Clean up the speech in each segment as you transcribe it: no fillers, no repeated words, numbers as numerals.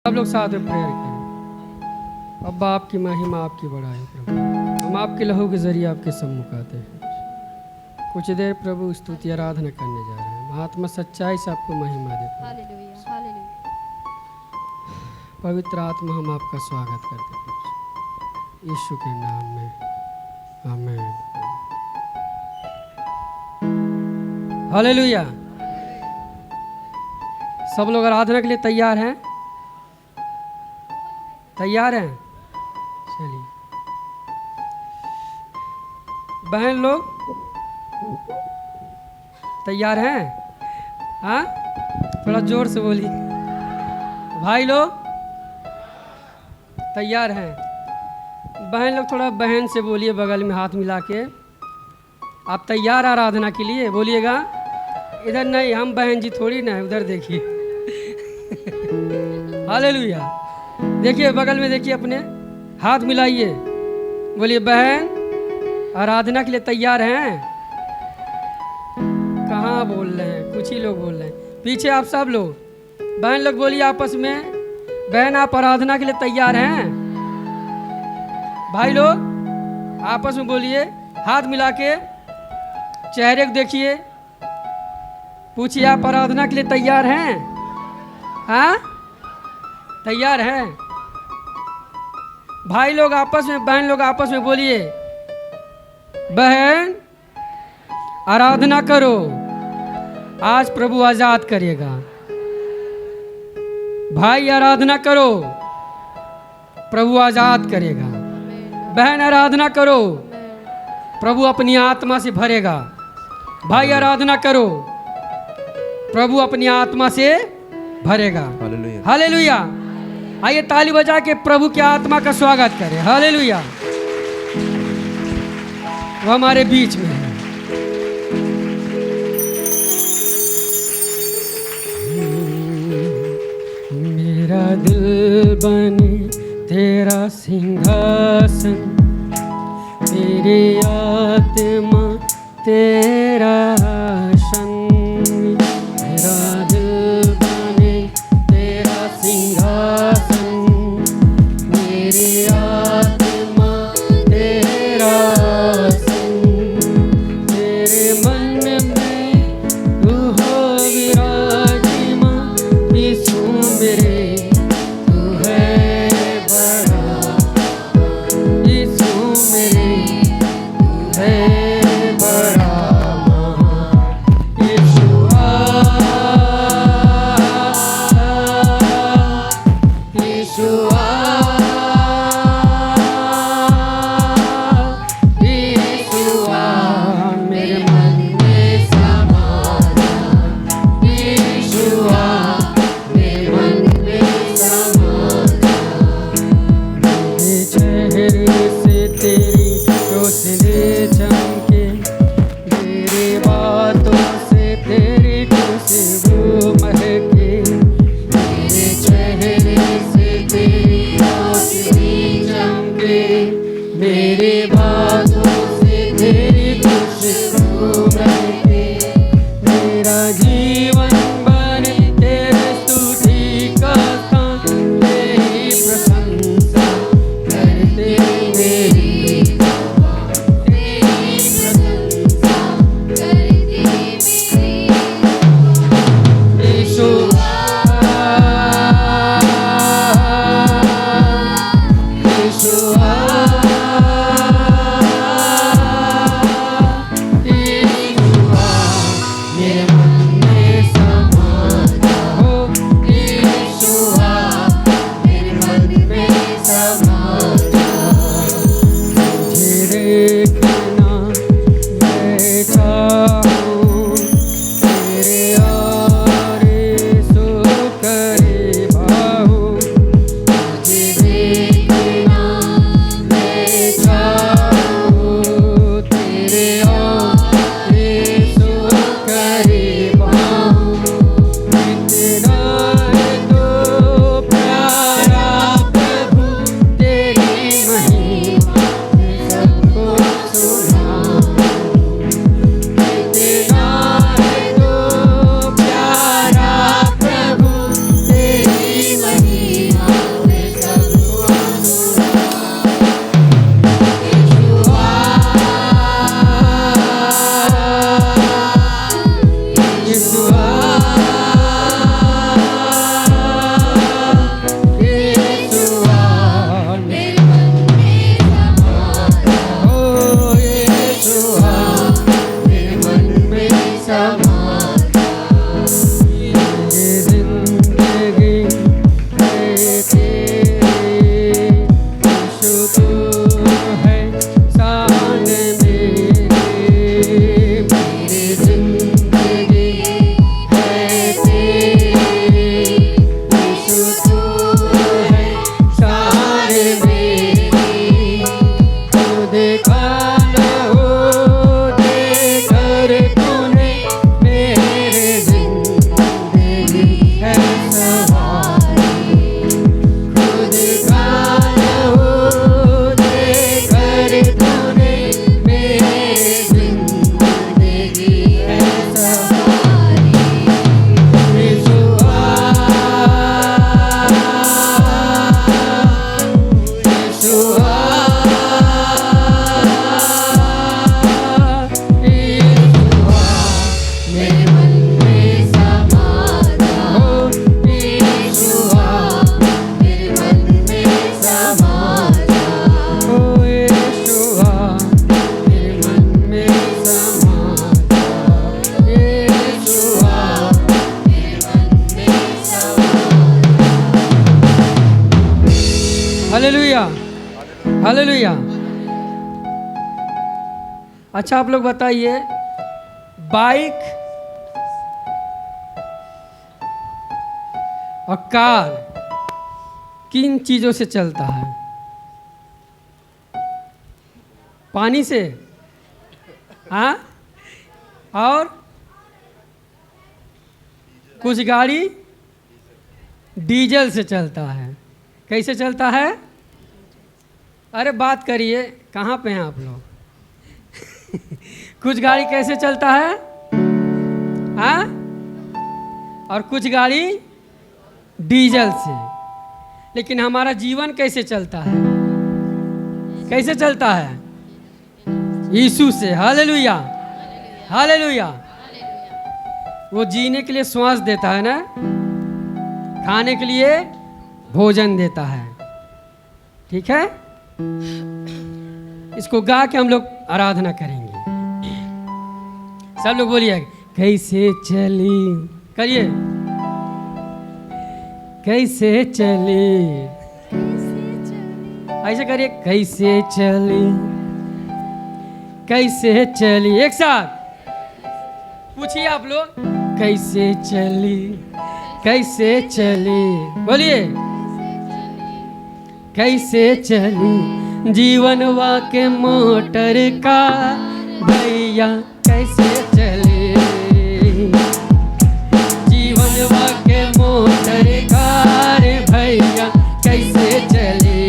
सब लोग साथ में प्रेयर करें। अब आपकी महिमा, आपकी बड़ाई प्रभु, हम आपके लहू के जरिए आपके सम्मुख आते हैं। कुछ देर प्रभु स्तुति आराधना करने जा रहे हैं। महात्मा सच्चाई से आपको महिमा देते हैं। Hallelujah, hallelujah. पवित्र आत्मा, हम आपका स्वागत करते हैं यीशु के नाम में, आमीन। हालेलुया। सब लोग आराधना के लिए तैयार हैं? तैयार हैं? चलिए बहन लोग तैयार हैं? हाँ, थोड़ा जोर से बोलिए। भाई लोग तैयार हैं? बहन लोग थोड़ा बहन से बोलिए, बगल में हाथ मिला के। आप तैयार आराधना के लिए? बोलिएगा। इधर नहीं, हम बहन जी थोड़ी ना है, उधर देखिए। हालेलुया। देखिए बगल में, देखिए अपने, हाथ मिलाइए, बोलिए बहन आराधना के लिए तैयार हैं? कहाँ बोल रहे हैं? कुछ ही लोग बोल रहे हैं। पीछे आप सब लोग बहन लोग बोलिए आपस में, बहन आप आराधना के लिए तैयार हैं? भाई लोग आपस में बोलिए, हाथ मिला के, चेहरे को देखिए, पूछिए आप आराधना के लिए तैयार हैं? हाँ, तैयार हैं? भाई लोग आपस में, बहन लोग आपस में बोलिए, बहन आराधना करो, आज प्रभु आजाद करेगा। भाई आराधना करो, प्रभु आजाद करेगा। बहन आराधना करो, प्रभु अपनी आत्मा से भरेगा। भाई आराधना करो, प्रभु अपनी आत्मा से भरेगा। हालेलुया। हालेलुया। आइए ताली बजा के प्रभु की आत्मा का स्वागत करें। हालेलुया। वो हमारे बीच में है। मेरा दिल बने तेरा सिंहासन, तेरी आत्मा तेरा आसन। मेरा दिल बने तेरा सिंहासन, मेरी आत्मा तेरा आसन। तेरे मन में तू हो विराजमान, यीशु मेरे तू है बड़ा। यीशु मेरे हालेलुया, हालेलुया। अच्छा आप लोग बताइए, बाइक और कार किन चीजों से चलता है? पानी से, हाँ? और कुछ गाड़ी डीजल से चलता है। कैसे चलता है? अरे बात करिए, कहाँ पे हैं आप लोग? कुछ गाड़ी कैसे चलता है, हाँ? और कुछ गाड़ी डीजल से। लेकिन हमारा जीवन कैसे चलता है? कैसे चलता है? यीशु से। Hallelujah, hallelujah. वो जीने के लिए श्वास देता है ना, खाने के लिए भोजन देता है। ठीक है, इसको गा के हम लोग आराधना करेंगे। सब लोग बोलिए, कैसे चली, करिए, कैसे चली, ऐसे करिए, कैसे चली, कैसे चली। एक साथ पूछिए आप लोग, कैसे चली, कैसे चली, बोलिए, कैसे चली जीवनवा के मोटर का भैया, कैसे चली जीवनवा के मोटर का रे भैया, कैसे चली,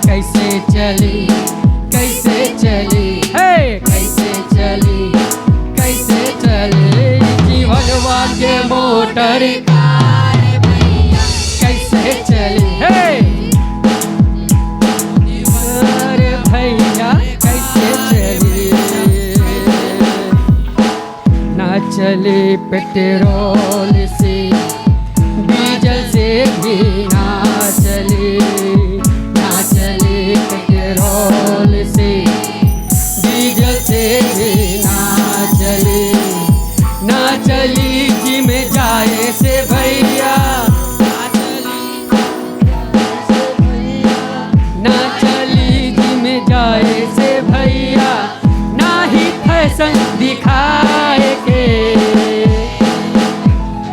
कैसे चली, कैसे चली, हे कैसे चली, कैसे चली जीवनवा के मोटर का रे भैया, कैसे चली, हे अरे भैया कैसे चली। ना चली पेट्रोल से, डीजल से भी ना चली, ना चली पेट्रोल से, डीजल से भी ना चली, ना चली जिम जाए से भैया, ना चली जिम जाए से भैया, ना ही फैशन दिखाए के।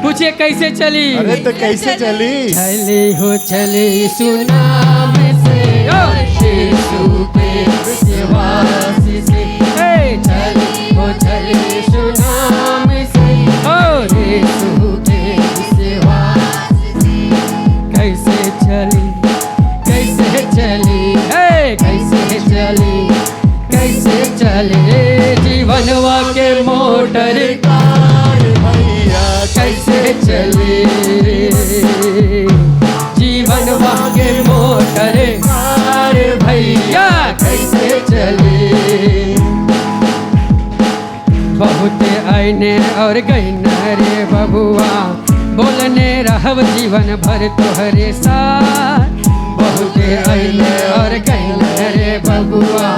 पूछे कैसे चली? अरे तो कैसे चली? चली हो चली सुनाम से और यीशु के विश्वास से, चली हो चली सुनाम से और यीशु के विश्वास से। कैसे चली, कैसे चली, कैसे चली, कैसे चले जीवनवा के मोटर कार भैया, कैसे चले जीवनवा के मोटर कार भैया, कैसे चले। बहुत आईने और गईने रे बबुआ, बोलने रहब जीवन भर तोहरे साथ। बहुत आईने और गईने रे बबुआ,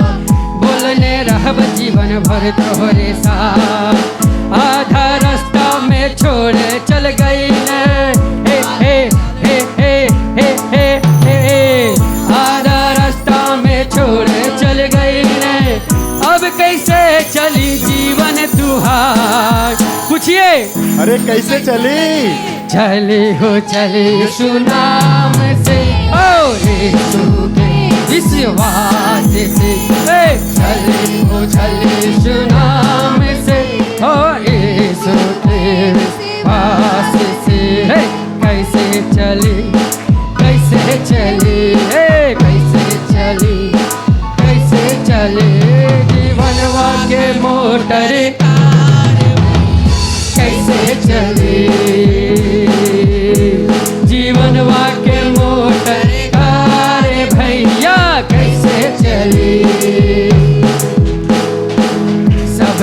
बोलने रहब जीवन भर तोहरे साथ। आधा रास्ता में छोड़े चल गई ने, हे हे हे हे हे हे हे, आधा रास्ता में छोड़े चल गई ने, अब कैसे चली जीवन तुहार। पूछिए, अरे कैसे चली? चली हो चली सुनाम से और यीशु के विश्वास से, चली हो चली सुनाम से और यीशु के विश्वास से। कैसे चली, कैसे चली, कैसे चली, कैसे चली जीवनवा के मोटर कैसे चली जीवनवा के मोटर कार भैया, कैसे चली। सब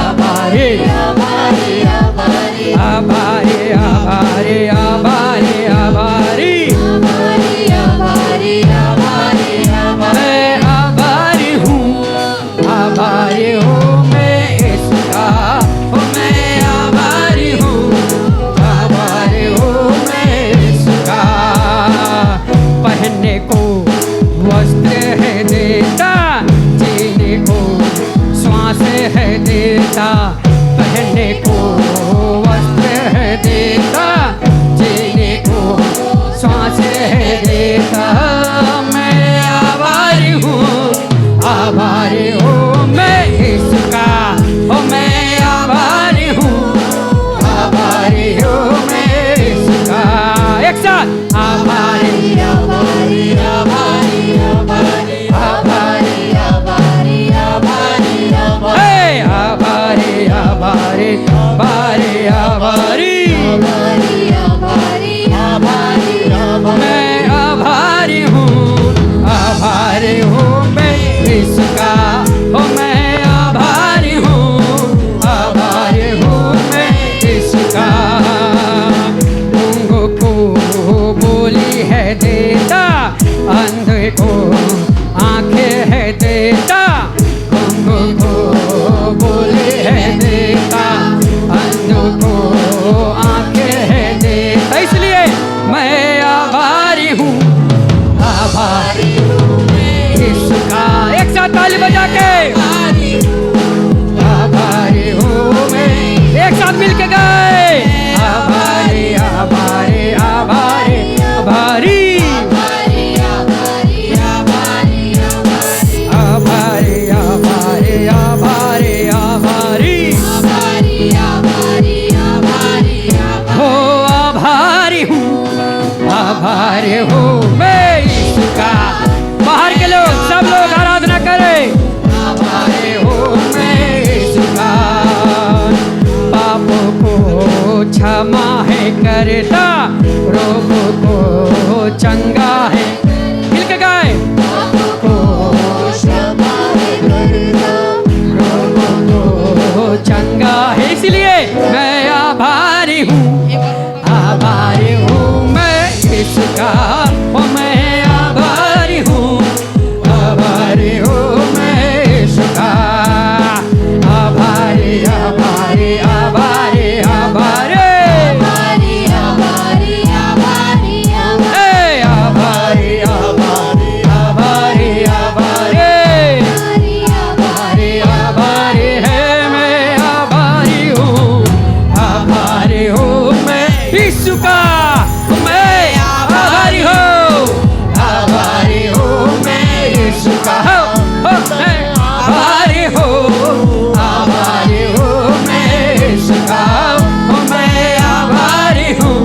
पहनने को वस्त्र है देता, जीने को श्वास है देता, पहनने को वस्त्र है देता, जीने को श्वास है देता। मैं आभारी हूँ मैं इसका, ओ मैं आभारी हूँ मैं इसका। एक साथ आभारी आभारी आभारी आभारी आभारी आभारी आभारी हे आभारी आभारी आभारी आभारी आभारी आभारी मैं आभारी हूँ मैं इसका, ओ मैं आभारी हूँ मैं इसका। गूंगों को बोली है देता, अंधे को आंखें है देता, गूंगों को बोली है देता, अंधों को आंखें है देता। इसलिए मैं आभारी हूँ इसका। एक साथ ताली बजा के आभारी हूँ मैं, एक साथ मिल के गए आभारी आभारी आभारी आभारी आभारी आभारी आभारी आभारी हो आभारी हूँ मैं इसका। बाहर के लोग सब लोग आराधना करें, आभारी हूँ मैं इसका। पापों को क्षमा है करता, रोगों को चंगा है, मिल के गाए चंगा है। इसलिए मैं आभारी हूँ मैं इसका, ओ मैं आभारी हूँ मैं इसका। आभारी आभारी आभारी आभारी हे आभारी आभारी आभारी आभारी है। मैं आभारी हूँ मैं इसका, मैं आभारी हूँ मैं इसका। मैं आभारी हूँ मैं इसका, मैं आभारी हूँ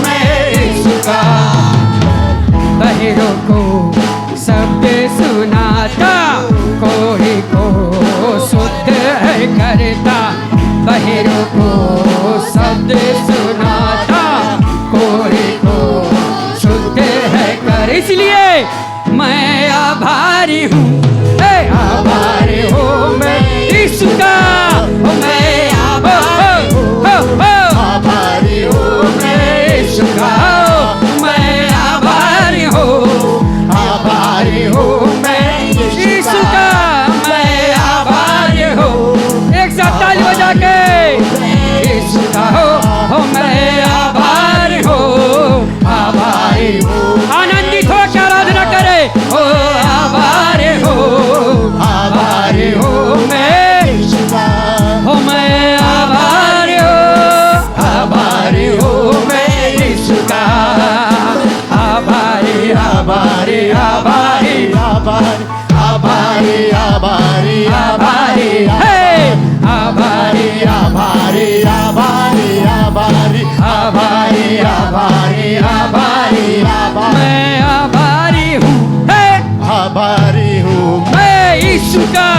मैं इसका। बहिरों को शब्द सुनाता, कोढ़ी को शुद्ध करता, बहिरों को शब्द सुनाता, कोढ़ी को शुद्ध है कर। इसलिए मैं आभारी हूँ मैं इसका, मैं आभारी हूँ मैं इसका। मैं आभारी हूँ मैं इसका, मैं आभारी हूँ। एक साथ ताली बजा के इसका हो मैं आभारी हूँ आनंदित हो के आराधना करे। ओ आभारी हूँ मैं आभारी हूँ मैं इसका। आभारी आभारी आभारी आभारी आभारी आभारी हे आभारी आभारी आभारी आभारी आभारी आभारी आभारी आभारी मैं आभारी हूँ आभारी हूँ मैं इसका।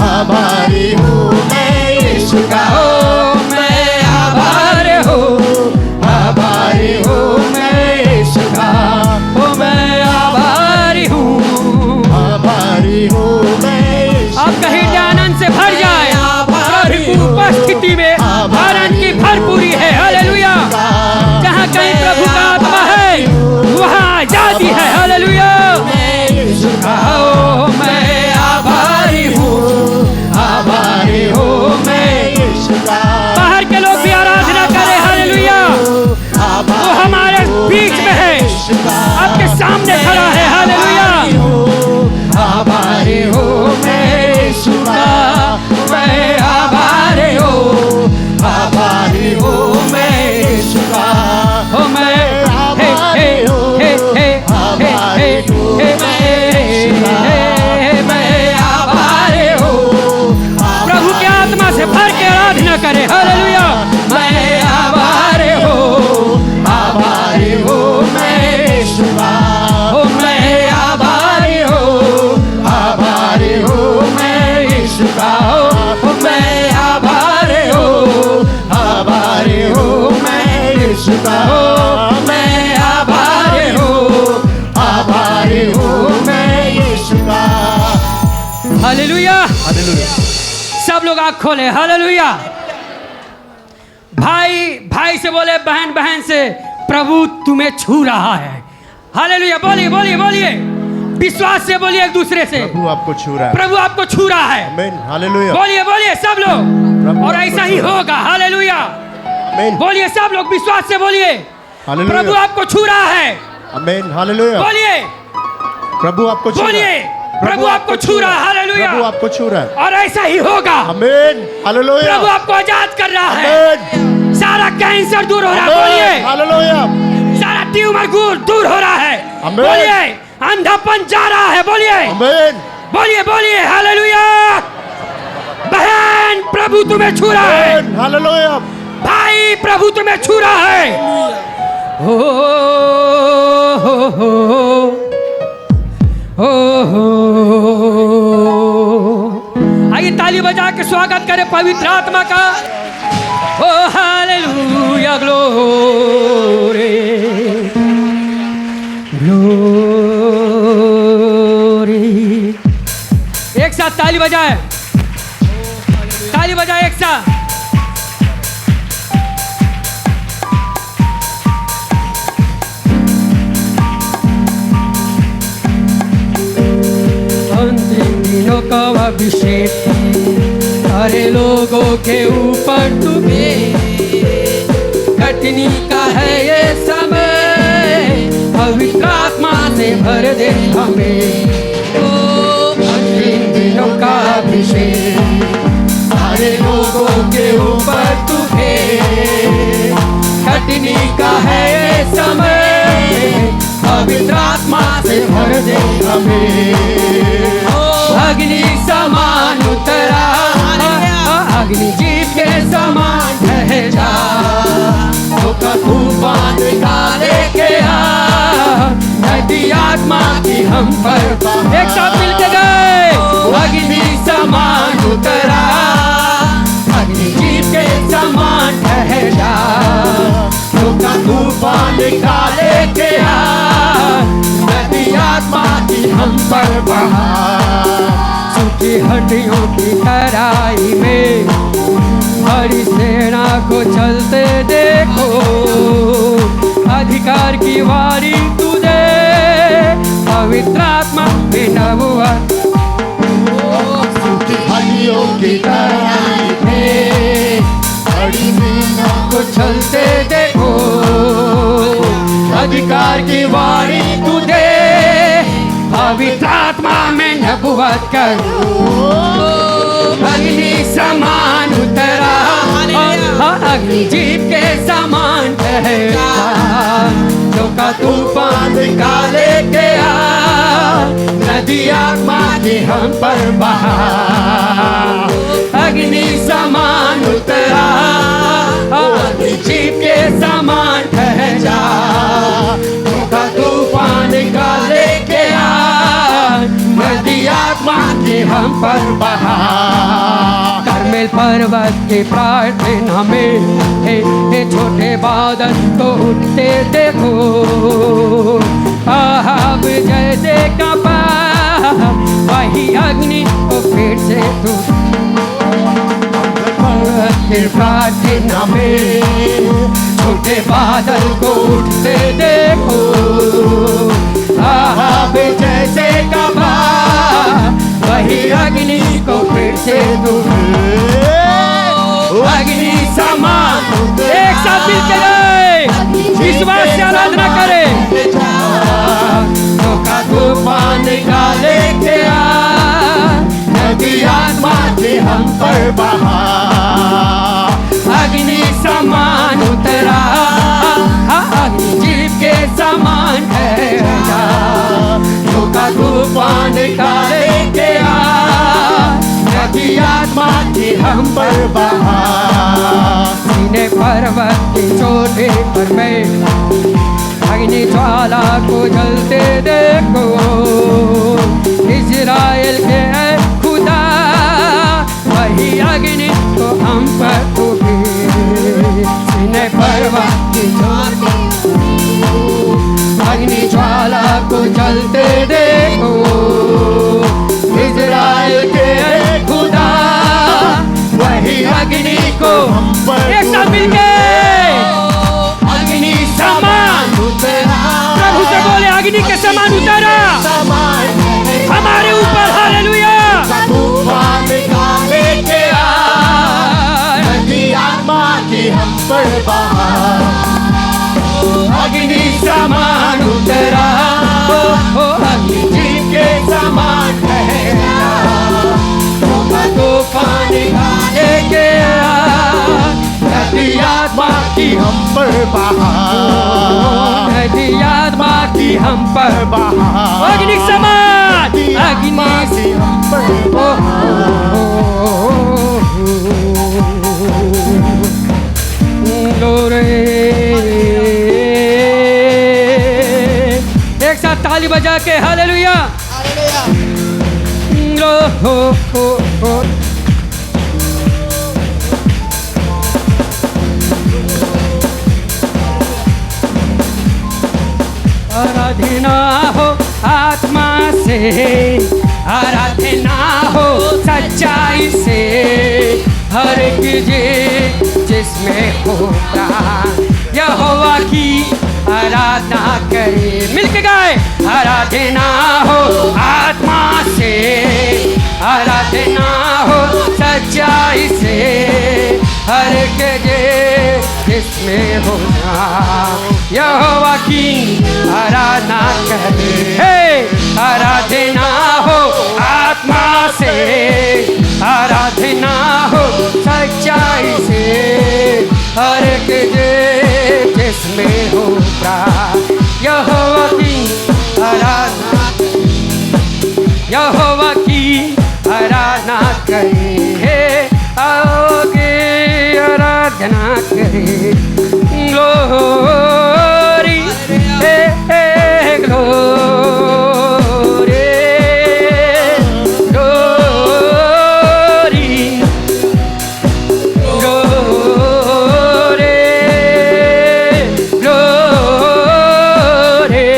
आभारी हूँ मैं इसका। मैं आभारी हूँ मैं इसका। मैं आभारी हूँ मैं आप कहीं आनंद से भर जाए। प्रभु की उपस्थिति में आनंद की भरपूरी है। हालेलुया। लोग आँख खोले, हालेलुया। भाई भाई से बोले, बहन बहन से, प्रभु तुम्हें छू रहा है, हालेलुया। बोलिए बोलिए बोलिए, विश्वास से बोलिए एक दूसरे से, प्रभु आपको छू रहा है। प्रभु आपको छू रहा है। आमीन, हालेलुया। बोलिए बोलिए सब लोग, और ऐसा ही होगा, हालेलुया। आमीन, बोलिए सब लोग विश्वास से बोलिए, हालेलुया। प्रभु आपको छू रहा है। आमीन, हालेलुया। बोलिए प्रभु आपको छू रहा बोलिए, है। प्रभु आपको छू रहा है, हालेलुया। प्रभु आपको छू रहा है। और ऐसा ही होगा। आमीन, हालेलुया। प्रभु आपको आजाद कर रहा है। आमीन, सारा कैंसर दूर हो रहा है, आमीन, बोलिए। हालेलुया। सारा ट्यूमर दूर हो रहा है, आमीन। बोलिए। अंधापन जा रहा है, बोलिए आमीन, बोलिए बोलिए, हालेलुया। बहन प्रभु तुम्हें छू रहा है, आमीन, हालेलुया। भाई प्रभु तुम्हें छू रहा है। हो हो हो। आइए ताली बजा के स्वागत करें पवित्र आत्मा का। ओ हालेलुया, ग्लोरी ग्लोरी। एक साथ ताली बजाए, ताली बजाए एक साथ। अंतिम दिनों का अभिषेक सारे लोगों के ऊपर तुम्हें, कठिनी का है ये समय, पवित्र आत्मा से भर दे हमें। ओ अंतिम दिनों का अभिषेक सारे लोगों के ऊपर तुम्हें, कठिनी का है ये समय, पवित्र आत्मा से भर दे हमें। अग्नि समान उतरा, अग्नि जीव के समान ढह जा, तो का तूफान निकाले के आ, नदी आत्मा की हम पर। एक साथ मिल के गए। अग्नि समान उतरा, अग्नि जीव के समान ढह जा, तो का तूफान निकाले के आ, नदी आत्मा की हम पर बहा। सूखी हड्डियों की तराई में हरी सेना को चलते देखो, अधिकार की वारी तू दे, पवित्र आत्मा में नबुवत। सूखी हड्डियों की तराई में हरी सेना को चलते देखो, अधिकार की वारी तू दे, पवित्र आत्मा में नबुवत कर। अग्नि समान उतरा, अग्नि जीव के समान ठहरा, जो का तूफान निकाले के आ, नदी आत्मा की हम पर बहा। अग्नि समान उतरा, अग्नि जीव के समान ठहरा, जो का तूफान निकाले के आ, नदी आत्मा की हम पर बहा। कर्मेल पर्वत की प्रार्थना में हे छोटे बादल को उठते देखो, आहाब जैसे कपा, वही अग्नि को फिर से तू। पर्वत की प्रार्थना में छोटे बादल को उठते देखो, आहाब जैसे कपा, वही अग्नि को फिर से तू। अग्नि समान, एक साथ मिल के गए, विश्वास से आराधना करे। तो का तूफान निकाले के आ, नदी आत्मा की हम पर बहा। अग्नि समान उतरा, अग्नि जीव के समान ठहरा, तो का तूफान निकाले के आ, नदी आत्मा की हम पर बहा। सीने पर्वत की चोटी पर मैं अग्नि ज्वाला को जलते देखो, इजराइल के है खुदा, वही अग्नि को हम पर उठी। सीने पर्वत की चोटी अग्नि ज्वाला को जलते देखो, इजराइल के खुदा, पर एक साथ मिलके अग्नि समान उतरा, प्रभु से बोले अग्नि के समान उतरा समान हमारे ऊपर। हालेलुया। तूफान का लेके आ, नदी आत्मा की हम पर बहा, अग्नि समान उतरा, अग्नि के समान ठहरा, तूफान का लेके आ, नदी आत्मा की हम पर बहा, नदी आत्मा की हम पर बहा, अग्नि समान, अग्नि की हम पर बहा। एक साथ ताली बजा के हालेलुया। आराधना हो आत्मा से, आराधना हो सच्चाई से, हर एक जिसमें हो प्राण यहोवा की आराधना करे। मिलके गाए। आराधना हो आत्मा से, आराधना हो सच्चाई से, हर एक जिसमें हो प्राण यहोवा की आराधना करे। हे आराधना हो आत्मा से, आराधना हो सच्चाई से, हर एक जिसमें हो प्राण यहोवा की आराधना, यहोवा की आराधना करे। हे आओगे आराधना करे। ग्लोरी हे glory glory glory glory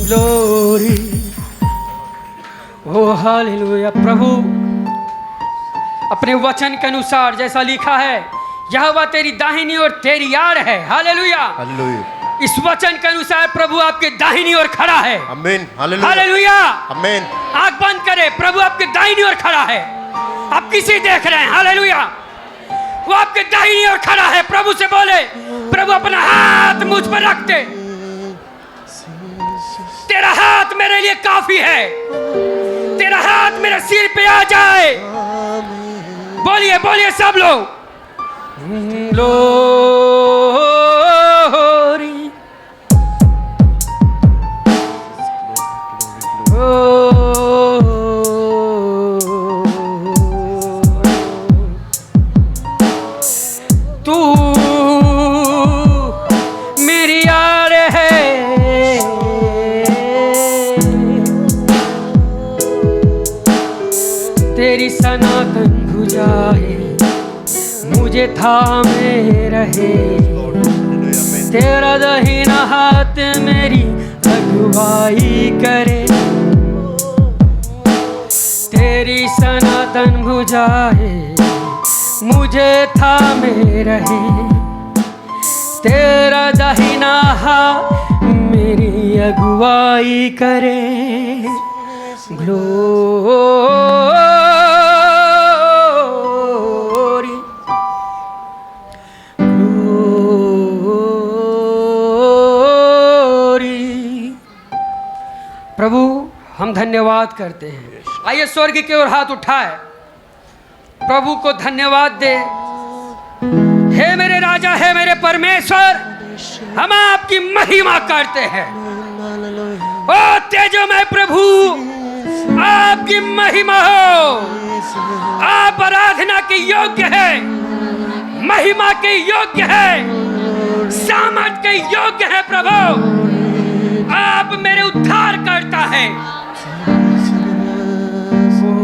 glory. ओ हालेलुया। प्रभु अपने वचन के अनुसार जैसा लिखा है, यहोवा तेरी दाहिनी और तेरी आड़ है। हालेलुया। हालेलुया। इस वचन के अनुसार प्रभु आपके दाहिनी ओर खड़ा है। आमीन। हालेलुया। हालेलुया। आमीन। आंख बंद करे, प्रभु आपके दाहिनी ओर खड़ा है। आप किसी देख रहे हैं। हालेलुया। वो आपके दाहिनी ओर खड़ा है। प्रभु से बोले, प्रभु अपना हाथ मुझ पर रख दे। तेरा हाथ मेरे लिए काफी है। तेरा हाथ मेरे सिर पे आ जाए। बोलिए बोलिए सब लोग। ग्लोरी तू मेरी यार है। तेरी सनातन भुजाएं मुझे थामे रहे। तेरा दाहिना हाथ मेरी अगुवाई करे। तेरी सनातन भुजाएं मुझे थामे रहे। तेरा दाहिना हाथ मेरी अगुवाई करे। Glory glory. प्रभु हम धन्यवाद करते हैं। आइए स्वर्ग की ओर हाथ उठाए, प्रभु को धन्यवाद दे। हे मेरे राजा, हे मेरे परमेश्वर, हम आपकी महिमा करते हैं। ओ तेजोमय प्रभु, आपकी महिमा हो। आप आराधना के योग्य है, महिमा के योग्य है, सामर्थ के योग्य है। प्रभु आप मेरे उद्धार करता है।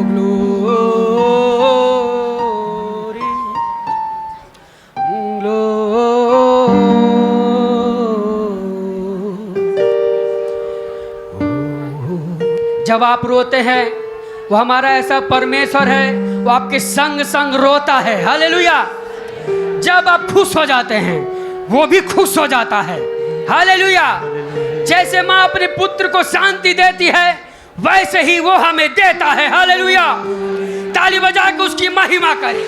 ग्लोरी जब आप रोते हैं, वो हमारा ऐसा परमेश्वर है, वो आपके संग संग रोता है। हालेलुया। जब आप खुश हो जाते हैं, वो भी खुश हो जाता है। हालेलुया। जैसे माँ अपने पुत्र को शांति देती है, वैसे ही वो हमें देता है। हालेलुया। ताली बजा के उसकी महिमा करें।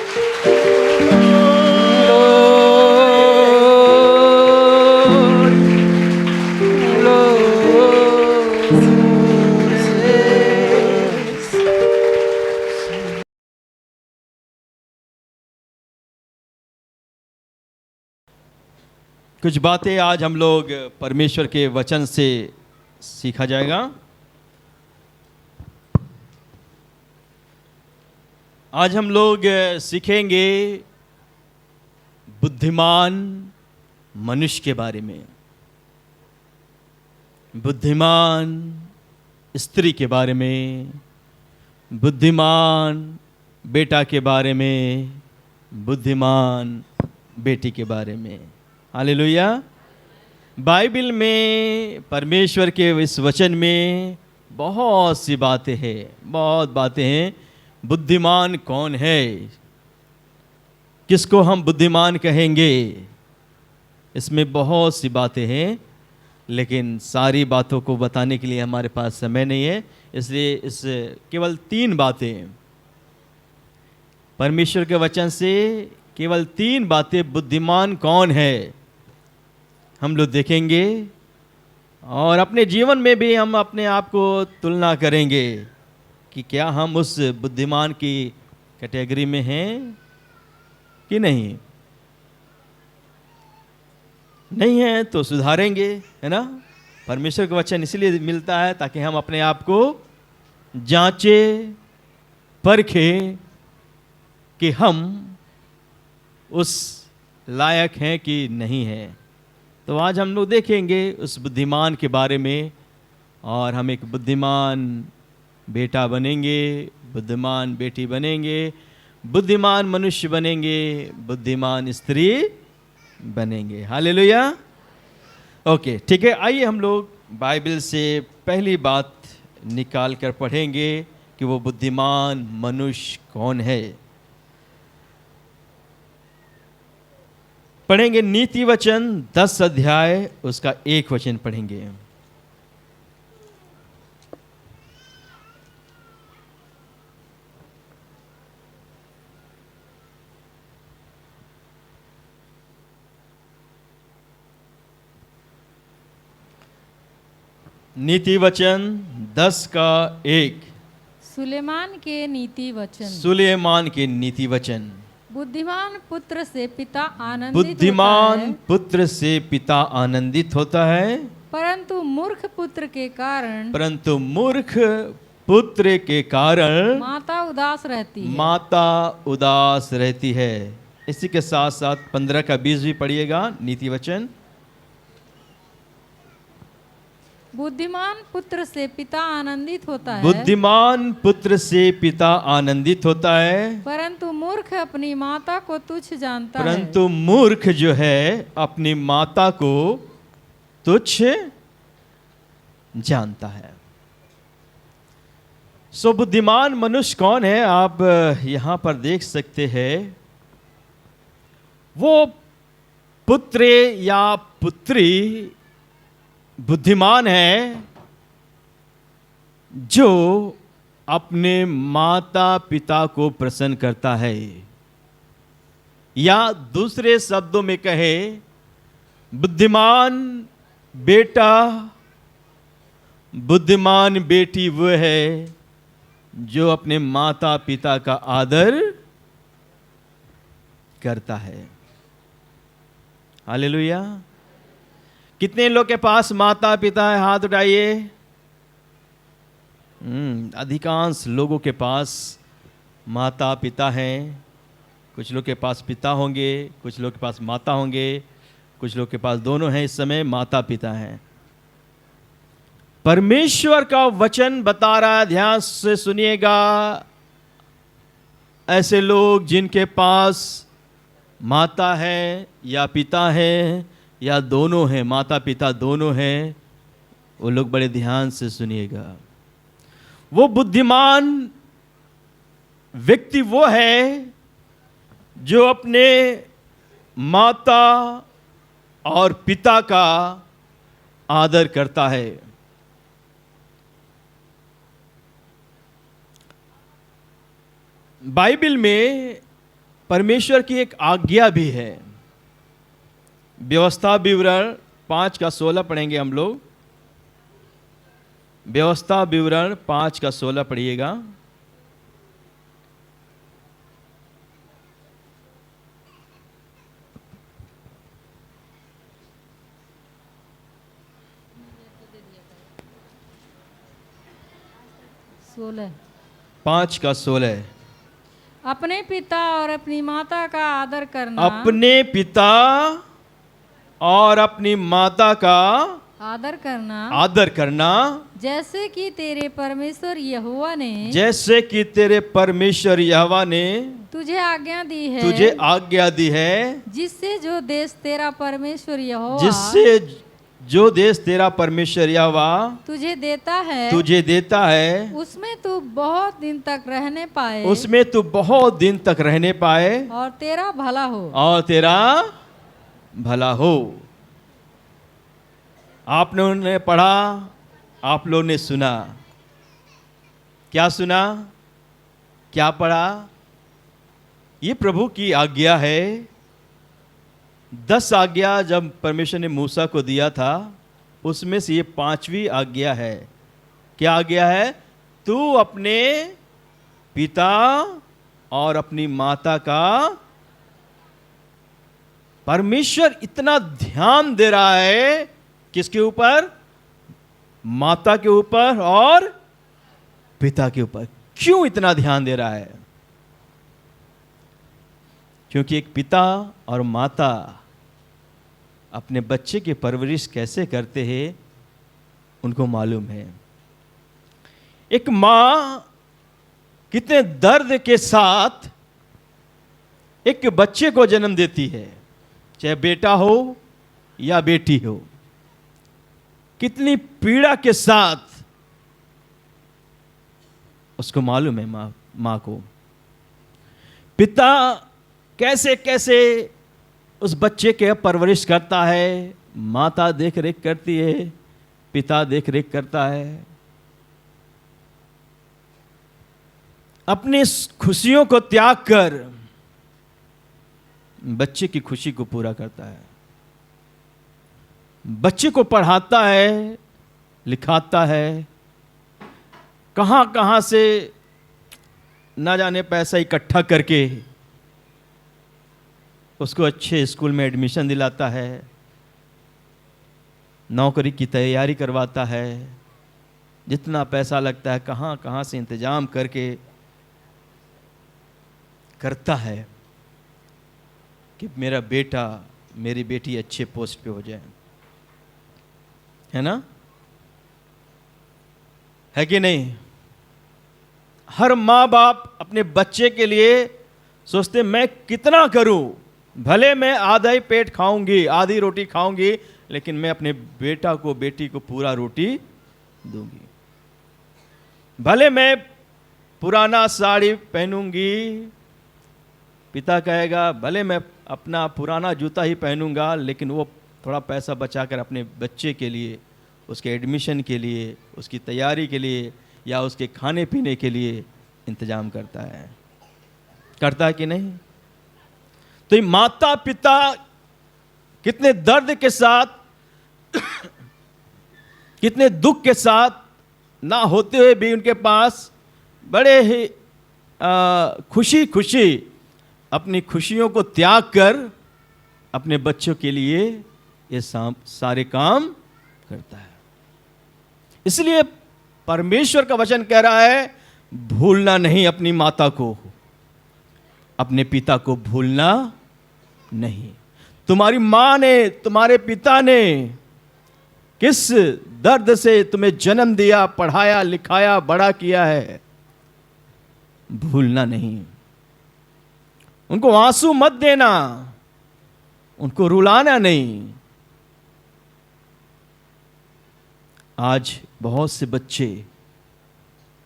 कुछ बातें आज हम लोग परमेश्वर के वचन से सीखा जाएगा। आज हम लोग सीखेंगे बुद्धिमान मनुष्य के बारे में, बुद्धिमान स्त्री के बारे में, बुद्धिमान बेटा के बारे में, बुद्धिमान बेटी के बारे में। हालेलुया। बाइबल में परमेश्वर के इस वचन में बहुत सी बातें हैं, बहुत बातें हैं। बुद्धिमान कौन है, किसको हम बुद्धिमान कहेंगे, इसमें बहुत सी बातें हैं, लेकिन सारी बातों को बताने के लिए हमारे पास समय नहीं है। इसलिए इस केवल 3 बातें परमेश्वर के वचन से, केवल 3 बातें बुद्धिमान कौन है हम लोग देखेंगे, और अपने जीवन में भी हम अपने आप को तुलना करेंगे कि क्या हम उस बुद्धिमान की कैटेगरी में हैं कि नहीं। नहीं है तो सुधारेंगे, है ना। परमेश्वर का वचन इसलिए मिलता है ताकि हम अपने आप को जांचें, परखें कि हम उस लायक हैं कि नहीं हैं। तो आज हम लोग देखेंगे उस बुद्धिमान के बारे में, और हम एक बुद्धिमान बेटा बनेंगे, बुद्धिमान बेटी बनेंगे, बुद्धिमान मनुष्य बनेंगे, बुद्धिमान स्त्री बनेंगे। हालेलुया। ओके, ठीक है। आइए हम लोग बाइबल से पहली बात निकाल कर पढ़ेंगे कि वो बुद्धिमान मनुष्य कौन है। पढ़ेंगे नीति वचन 10 अध्याय, उसका 1 वचन पढ़ेंगे। नीति वचन 10 का 1। सुलेमान के नीति वचन। सुलेमान के नीति वचन। बुद्धिमान पुत्र से पिता आनंदित बुद्धिमान होता है, पुत्र से पिता आनंदित होता है, परंतु मूर्ख पुत्र के कारण परंतु मूर्ख पुत्र के कारण माता उदास रहती है। माता उदास रहती है। इसी के साथ साथ 15 का 20 भी पढ़िएगा नीति वचन। बुद्धिमान पुत्र से पिता आनंदित होता है, बुद्धिमान पुत्र से पिता आनंदित होता है, परंतु मूर्ख अपनी माता को तुच्छ जानता है। परंतु मूर्ख जो है अपनी माता को तुच्छ जानता है। सो बुद्धिमान मनुष्य कौन है, आप यहां पर देख सकते हैं। वो पुत्र या पुत्री बुद्धिमान है जो अपने माता पिता को प्रसन्न करता है, या दूसरे शब्दों में कहे, बुद्धिमान बेटा, बुद्धिमान बेटी वो है जो अपने माता पिता का आदर करता है। हालेलुया। कितने लोग के पास माता पिता है, हाथ उठाइए। अधिकांश लोगों के पास माता पिता हैं। कुछ लोग के पास पिता होंगे, कुछ लोग के पास माता होंगे, कुछ लोग के पास दोनों हैं। इस समय माता पिता हैं। परमेश्वर का वचन बता रहा है, ध्यान से सुनिएगा, ऐसे लोग जिनके पास माता है या पिता है या दोनों हैं, माता पिता दोनों हैं, वो लोग बड़े ध्यान से सुनिएगा। वो बुद्धिमान व्यक्ति वो है जो अपने माता और पिता का आदर करता है। बाइबल में परमेश्वर की एक आज्ञा भी है। व्यवस्था विवरण 5:16 पढ़ेंगे हम लोग। व्यवस्था विवरण 5:16 पढ़िएगा। सोलह 5:16 अपने पिता और अपनी माता का आदर करना। अपने पिता और अपनी माता का आदर करना आदर करना जैसे कि तेरे परमेश्वर यहोवा ने जैसे कि तेरे परमेश्वर यहोवा ने तुझे आज्ञा दी है। तुझे आज्ञा दी है। जिससे जो देश तेरा परमेश्वर यहोवा जिससे जो देश तेरा परमेश्वर यहोवा तुझे देता है उसमें तू बहुत दिन तक रहने पाए। उसमें तू बहुत दिन तक रहने पाए और तेरा भला हो। और तेरा भला हो। आप लोगों ने पढ़ा, आप लोगों ने सुना। क्या सुना, क्या पढ़ा? ये प्रभु की आज्ञा है। 10 आज्ञा जब परमेश्वर ने मूसा को दिया था, उसमें से ये 5वीं आज्ञा है। क्या आज्ञा है? तू अपने पिता और अपनी माता का, परमेश्वर इतना ध्यान दे रहा है किसके ऊपर? माता के ऊपर और पिता के ऊपर। क्यों इतना ध्यान दे रहा है? क्योंकि एक पिता और माता अपने बच्चे की परवरिश कैसे करते हैं उनको मालूम है। एक मां कितने दर्द के साथ एक बच्चे को जन्म देती है, चाहे बेटा हो या बेटी हो। कितनी पीड़ा के साथ उसको मालूम है मां को। पिता कैसे कैसे उस बच्चे के परवरिश करता है, माता देख रेख करती है, पिता देख रेख करता है। अपनी खुशियों को त्याग कर बच्चे की खुशी को पूरा करता है। बच्चे को पढ़ाता है, लिखाता है, कहां कहां से ना जाने पैसा इकट्ठा करके उसको अच्छे स्कूल में एडमिशन दिलाता है, नौकरी की तैयारी करवाता है। जितना पैसा लगता है कहां कहां से इंतजाम करके करता है कि मेरा बेटा, मेरी बेटी अच्छे पोस्ट पे हो जाए। है ना? है कि नहीं? हर माँ बाप अपने बच्चे के लिए सोचते मैं कितना करूं, भले मैं आधा ही पेट खाऊंगी, आधी रोटी खाऊंगी, लेकिन मैं अपने बेटा को, बेटी को पूरा रोटी दूंगी। भले मैं पुराना साड़ी पहनूंगी, पिता कहेगा भले मैं अपना पुराना जूता ही पहनूंगा, लेकिन वो थोड़ा पैसा बचाकर अपने बच्चे के लिए, उसके एडमिशन के लिए, उसकी तैयारी के लिए या उसके खाने पीने के लिए इंतजाम करता है। करता है कि नहीं? तो ये माता पिता कितने दर्द के साथ कितने दुख के साथ ना होते हुए भी उनके पास बड़े ही खुशी खुशी अपनी खुशियों को त्याग कर अपने बच्चों के लिए ये सारे काम करता है। इसलिए परमेश्वर का वचन कह रहा है भूलना नहीं अपनी माता को, अपने पिता को भूलना नहीं। तुम्हारी मां ने, तुम्हारे पिता ने किस दर्द से तुम्हें जन्म दिया, पढ़ाया, लिखाया, बड़ा किया है, भूलना नहीं। उनको आंसू मत देना, उनको रुलाना नहीं। आज बहुत से बच्चे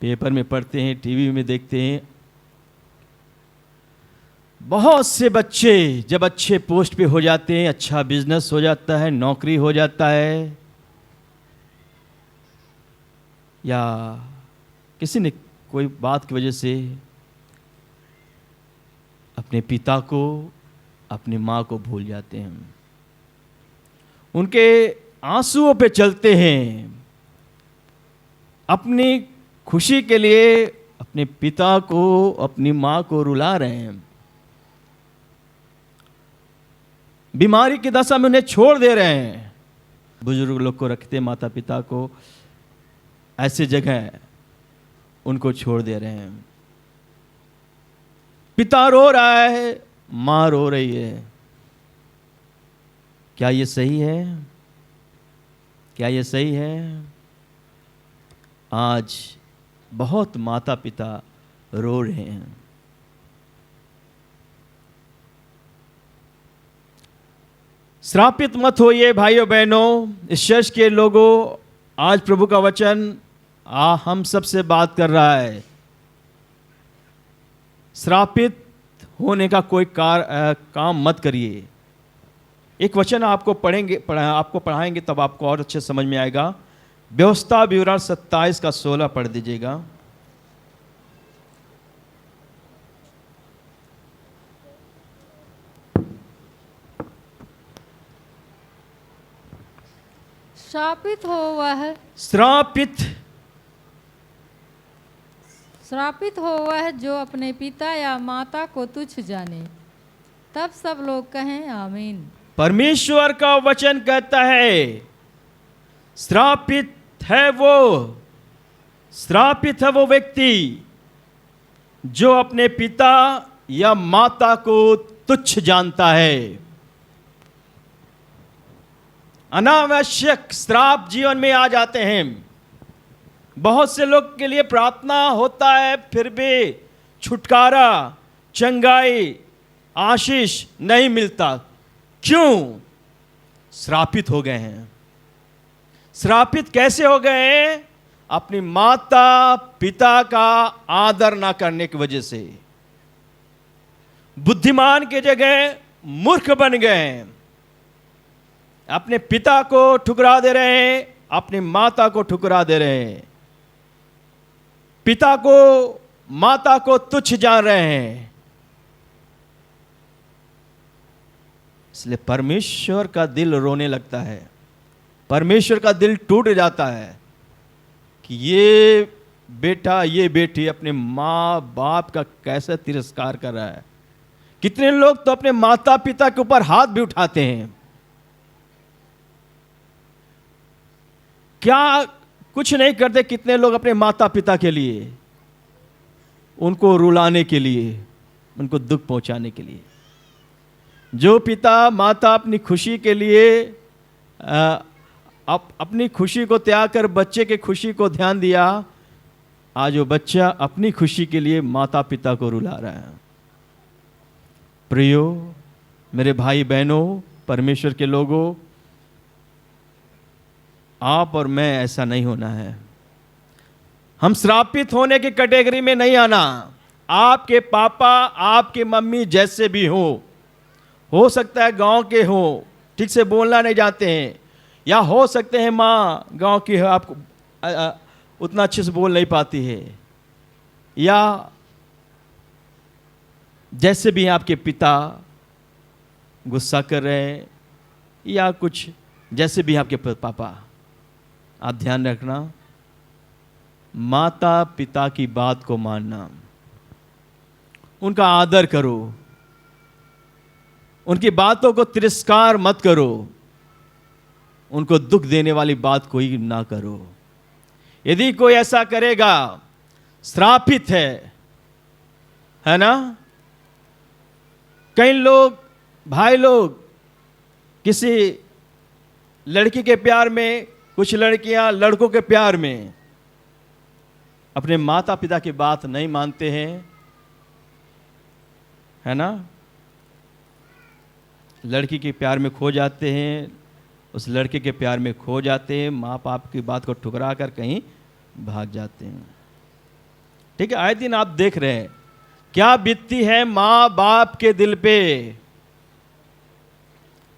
पेपर में पढ़ते हैं, टीवी में देखते हैं, बहुत से बच्चे जब अच्छे पोस्ट पे हो जाते हैं, अच्छा बिजनेस हो जाता है, नौकरी हो जाता है, या किसी ने कोई बात की वजह से अपने पिता को, अपनी माँ को भूल जाते हैं, उनके आंसुओं पे चलते हैं, अपनी खुशी के लिए अपने पिता को, अपनी माँ को रुला रहे हैं, बीमारी की दशा में उन्हें छोड़ दे रहे हैं। बुजुर्ग लोग को रखते, माता पिता को ऐसे जगह उनको छोड़ दे रहे हैं। पिता रो रहा है, माँ रो रही है। क्या ये सही है? क्या ये सही है? आज बहुत माता पिता रो रहे हैं। श्रापित मत होइए भाइयों बहनों, इस चर्च के लोगों, आज प्रभु का वचन हम सबसे बात कर रहा है। श्रापित होने का कोई काम मत करिए। एक वचन आपको आपको पढ़ाएंगे तब आपको और अच्छे समझ में आएगा। व्यवस्था विवरण 27 का 16 पढ़ दीजिएगा। श्रापित हो वह श्रापित हो वह जो अपने पिता या माता को तुच्छ जाने। तब सब लोग कहें आमीन। परमेश्वर का वचन कहता है श्रापित है वो व्यक्ति जो अपने पिता या माता को तुच्छ जानता है। अनावश्यक श्राप जीवन में आ जाते हैं। बहुत से लोग के लिए प्रार्थना होता है, फिर भी छुटकारा, चंगाई, आशीष नहीं मिलता। क्यों? श्रापित हो गए हैं। श्रापित कैसे हो गए हैं? अपनी माता पिता का आदर ना करने की वजह से। बुद्धिमान की जगह मूर्ख बन गए हैं। अपने पिता को ठुकरा दे रहे हैं, अपनी माता को ठुकरा दे रहे हैं, पिता को माता को तुच्छ जान रहे हैं। इसलिए परमेश्वर का दिल रोने लगता है, परमेश्वर का दिल टूट जाता है कि ये बेटा ये बेटी अपने माँ बाप का कैसे तिरस्कार कर रहा है। कितने लोग तो अपने माता पिता के ऊपर हाथ भी उठाते हैं। क्या कुछ नहीं करते कितने लोग अपने माता पिता के लिए, उनको रुलाने के लिए, उनको दुख पहुंचाने के लिए। जो पिता माता अपनी खुशी के लिए अपनी खुशी को त्याग कर बच्चे के खुशी को ध्यान दिया, आज वो बच्चा अपनी खुशी के लिए माता पिता को रुला रहा है। प्रियो मेरे भाई बहनों, परमेश्वर के लोगों, आप और मैं ऐसा नहीं होना है। हम श्रापित होने की कैटेगरी में नहीं आना। आपके पापा आपकी मम्मी जैसे भी हो सकता है गांव के हो, ठीक से बोलना नहीं जानते हैं, या हो सकते हैं माँ गांव की है, आपको उतना अच्छे से बोल नहीं पाती है, या जैसे भी आपके पिता गुस्सा कर रहे हैं, या कुछ जैसे भी आपके पापा। आप ध्यान रखना, माता पिता की बात को मानना, उनका आदर करो, उनकी बातों को तिरस्कार मत करो, उनको दुख देने वाली बात कोई ना करो। यदि कोई ऐसा करेगा श्रापित है ना। कई लोग भाई लोग किसी लड़की के प्यार में, कुछ लड़कियां लड़कों के प्यार में अपने माता पिता की बात नहीं मानते हैं, है ना। लड़की के प्यार में खो जाते हैं, उस लड़के के प्यार में खो जाते हैं, माँ बाप की बात को ठुकरा कर कहीं भाग जाते हैं। ठीक है, आए दिन आप देख रहे हैं क्या बीतती है मां बाप के दिल पे।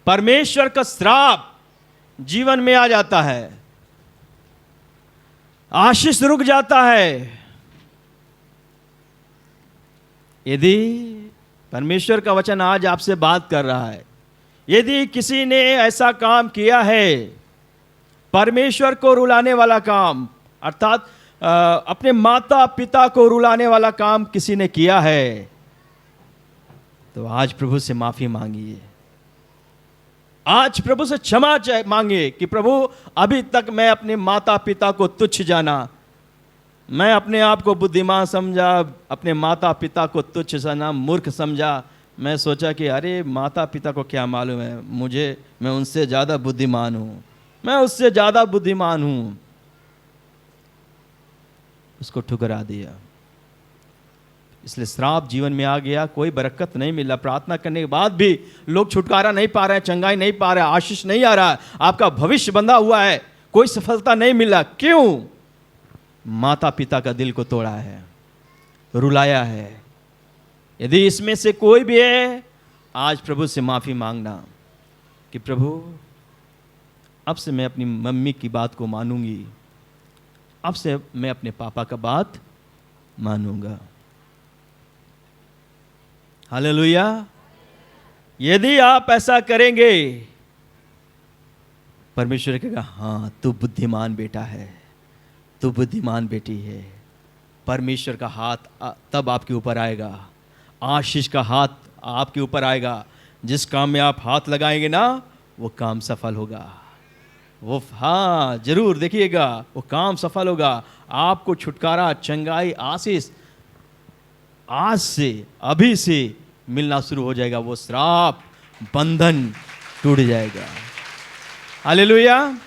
परमेश्वर का श्राप जीवन में आ जाता है, आशीष रुक जाता है। यदि परमेश्वर का वचन आज आपसे बात कर रहा है, यदि किसी ने ऐसा काम किया है, परमेश्वर को रुलाने वाला काम, अर्थात अपने माता पिता को रुलाने वाला काम किसी ने किया है, तो आज प्रभु से माफी मांगिए। आज प्रभु से क्षमा मांगे कि प्रभु अभी तक मैं अपने माता पिता को तुच्छ जाना, मैं अपने आप को बुद्धिमान समझा, अपने माता पिता को तुच्छ जाना, मूर्ख समझा। मैं सोचा कि अरे माता पिता को क्या मालूम है, मैं उनसे ज़्यादा बुद्धिमान हूँ, मैं उससे ज़्यादा बुद्धिमान हूँ। उसको ठुकरा दिया, इसलिए श्राप जीवन में आ गया, कोई बरकत नहीं मिला। प्रार्थना करने के बाद भी लोग छुटकारा नहीं पा रहे हैं, चंगाई नहीं पा रहे हैं, आशीष नहीं आ रहा है, आपका भविष्य बंधा हुआ है, कोई सफलता नहीं मिला। क्यों? माता पिता का दिल को तोड़ा है, रुलाया है। यदि इसमें से कोई भी है, आज प्रभु से माफी मांगना कि प्रभु अब से मैं अपनी मम्मी की बात को मानूंगी, अब से मैं अपने पापा का बात मानूंगा। हालेलुया। यदि आप ऐसा करेंगे, परमेश्वर कहेगा हाँ तू बुद्धिमान बेटा है, तू बुद्धिमान बेटी है। परमेश्वर का हाथ तब आपके ऊपर आएगा, आशीष का हाथ आपके ऊपर आएगा। जिस काम में आप हाथ लगाएंगे ना, वो काम सफल होगा। वो हाँ जरूर देखिएगा, वो काम सफल होगा। आपको छुटकारा, चंगाई, आशीष आज से, अभी से मिलना शुरू हो जाएगा। वो श्राप, बंधन टूट जाएगा। हालेलुया।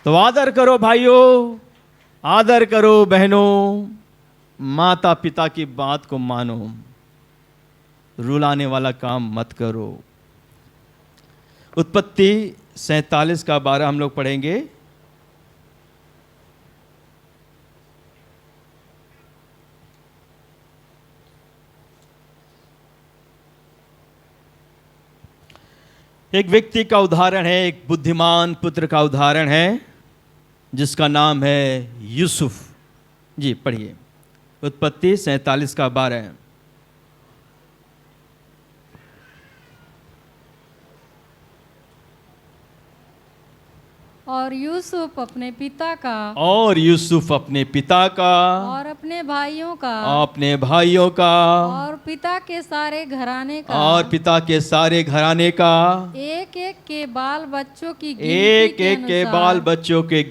तो आदर करो भाइयों, आदर करो बहनों, माता पिता की बात को मानो, रुलाने वाला काम मत करो। उत्पत्ति 47 का 12 हम लोग पढ़ेंगे। एक व्यक्ति का उदाहरण है, एक बुद्धिमान पुत्र का उदाहरण है, जिसका नाम है यूसुफ। जी पढ़िए, उत्पत्ति 47 का 12। और यूसुफ अपने पिता का, और यूसुफ अपने पिता का, और अपने भाइयों का, अपने भाइयों का, और पिता के सारे घराने का, और पिता के सारे घराने का, एक एक के बाल बच्चों की एक एक के बाल बच्चों के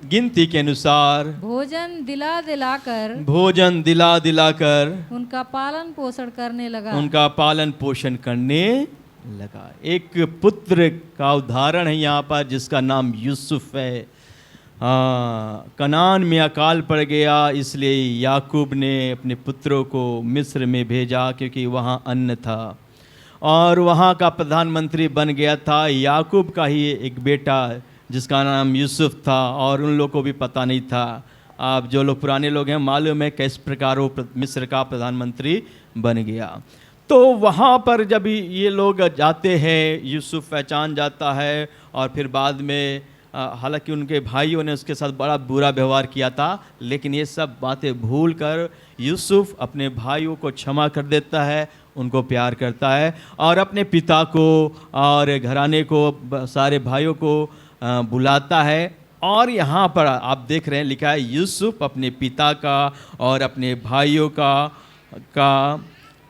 गिनती के अनुसार भोजन दिला दिलाकर, भोजन दिला दिलाकर उनका पालन पोषण करने लगा, उनका पालन पोषण करने लगा। एक पुत्र का उदाहरण है यहाँ पर, जिसका नाम यूसुफ है। कनान में अकाल पड़ गया, इसलिए याकूब ने अपने पुत्रों को मिस्र में भेजा, क्योंकि वहाँ अन्न था, और वहाँ का प्रधानमंत्री बन गया था याकूब का ही एक बेटा, जिसका नाम यूसुफ था, और उन लोगों को भी पता नहीं था। आप जो लोग पुराने लोग हैं, मालूम है किस प्रकार वो मिस्र का प्रधानमंत्री बन गया। तो वहाँ पर जब ये लोग जाते हैं, यूसुफ पहचान जाता है, और फिर बाद में हालांकि उनके भाइयों ने उसके साथ बड़ा बुरा व्यवहार किया था, लेकिन ये सब बातें भूल कर यूसुफ अपने भाइयों को क्षमा कर देता है, उनको प्यार करता है, और अपने पिता को और घराने को, सारे भाइयों को बुलाता है। और यहाँ पर आप देख रहे हैं लिखा है यूसुफ अपने पिता का और अपने भाइयों का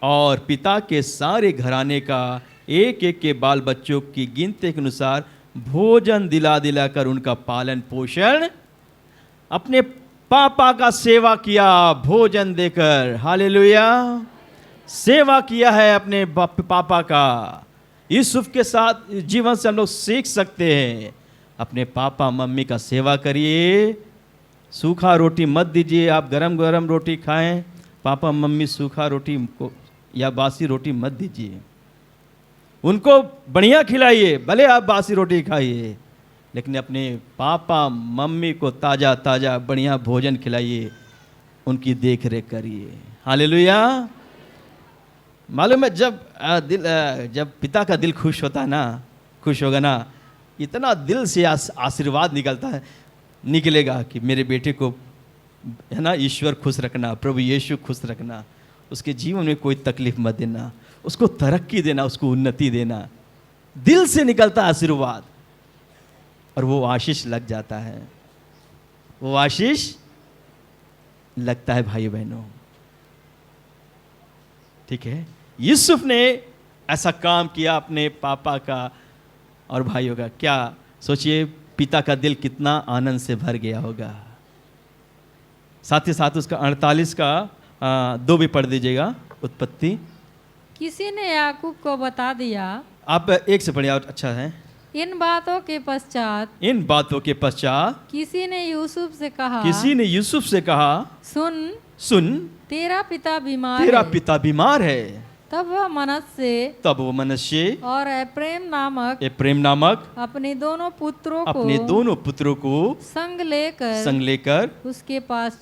और पिता के सारे घराने का एक एक के बाल बच्चों की गिनती के अनुसार भोजन दिला दिलाकर उनका पालन पोषण, अपने पापा का सेवा किया भोजन देकर। हालेलुया। सेवा किया है अपने पापा का। यूसुफ के साथ जीवन से हम लोग सीख सकते हैं, अपने पापा मम्मी का सेवा करिए। सूखा रोटी मत दीजिए, आप गरम गरम रोटी खाएं। पापा मम्मी सूखा रोटी को या बासी रोटी मत दीजिए, उनको बढ़िया खिलाइए, भले आप बासी रोटी खाइए, लेकिन अपने पापा मम्मी को ताज़ा ताज़ा बढ़िया भोजन खिलाइए। उनकी देख रेख करिए। हालेलुया। मालूम है जब पिता का दिल खुश होता है ना, खुश होगा ना, इतना दिल से आशीर्वाद निकलेगा कि मेरे बेटे को है ना ईश्वर खुश रखना, प्रभु यीशु खुश रखना, उसके जीवन में कोई तकलीफ मत देना, उसको तरक्की देना, उसको उन्नति देना। दिल से निकलता आशीर्वाद और वो आशीष लग जाता है, वो आशीष लगता है भाई बहनों। ठीक है, यूसुफ ने ऐसा काम किया अपने पापा का और भाइयों का। क्या सोचिए, पिता का दिल कितना आनंद से भर गया होगा। साथ ही साथ उसका 48 का 2 भी पढ़ दीजिएगा, उत्पत्ति। किसी ने याकूब को बता दिया। आप एक से पढ़िए और अच्छा है। इन बातों के पश्चात किसी ने यूसुफ से कहा, सुन तेरा पिता बीमार है। तब वो मनश्शे और एप्रेम नामक अपने दोनों पुत्रों को संग लेकर उसके पास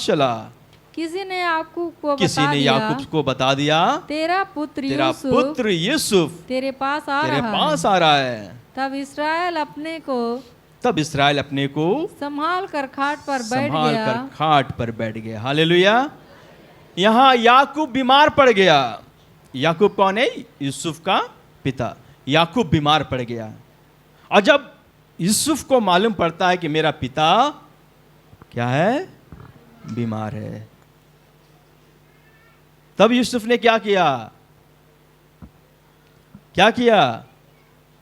चला। किसी ने याकूब को बता दिया, तेरा पुत्र यूसुफ तेरे पास आ रहा है। तब इस्राएल अपने को संभाल कर खाट पर बैठ गया। हालेलुया। यहाँ याकूब बीमार पड़ गया। याकूब कौन है? यूसुफ का पिता। याकूब बीमार पड़ गया और जब यूसुफ को मालूम पड़ता है कि मेरा पिता क्या है, बीमार है, तब यूसुफ ने क्या किया?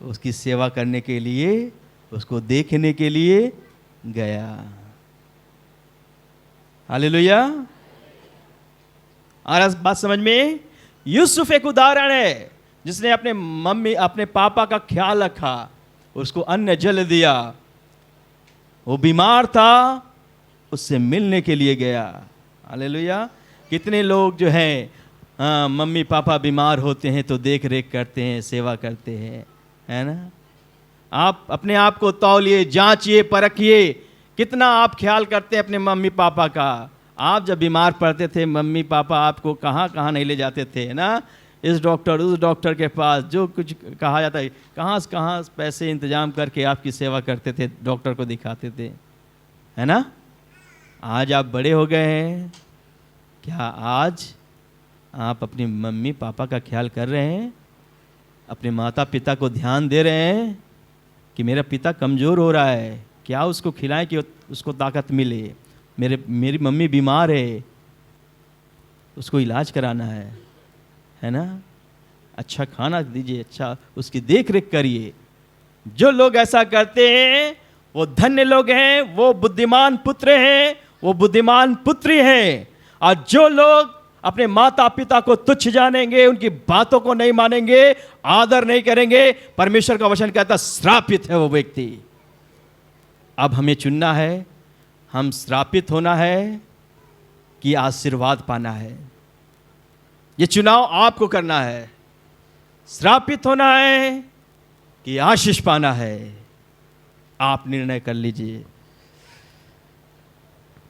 उसकी सेवा करने के लिए, उसको देखने के लिए गया। हालेलुया। आ रहा बात समझ में? यूसुफ एक उदाहरण है जिसने अपने पापा का ख्याल रखा, उसको अन्न जल दिया। वो बीमार था, उससे मिलने के लिए गया। हालेलुया। कितने लोग जो हैं मम्मी पापा बीमार होते हैं तो देख रेख करते हैं, सेवा करते हैं, है ना। आप अपने आप को तौलिए, जांचिए, परखिए, कितना आप ख्याल करते हैं अपने मम्मी पापा का। आप जब बीमार पड़ते थे, मम्मी पापा आपको कहाँ कहाँ नहीं ले जाते थे, है ना। इस डॉक्टर उस डॉक्टर के पास, जो कुछ कहा जाता है, कहाँ से कहाँ पैसे इंतजाम करके आपकी सेवा करते थे, डॉक्टर को दिखाते थे, है ना। आज आप बड़े हो गए हैं, क्या आज आप अपनी मम्मी पापा का ख्याल कर रहे हैं? अपने माता पिता को ध्यान दे रहे हैं कि मेरा पिता कमज़ोर हो रहा है, क्या उसको खिलाएं कि उसको ताकत मिले। मेरी मम्मी बीमार है, उसको इलाज कराना है ना। अच्छा खाना दीजिए, अच्छा उसकी देख रेख करिए। जो लोग ऐसा करते हैं वो धन्य लोग हैं, वो बुद्धिमान पुत्र हैं, वो बुद्धिमान पुत्री हैं। और जो लोग अपने माता पिता को तुच्छ जानेंगे, उनकी बातों को नहीं मानेंगे, आदर नहीं करेंगे, परमेश्वर का वचन कहता श्रापित है वो व्यक्ति। अब हमें चुनना है, हम श्रापित होना है कि आशीर्वाद पाना है। ये चुनाव आपको करना है। श्रापित होना है कि आशीष पाना है, आप निर्णय कर लीजिए।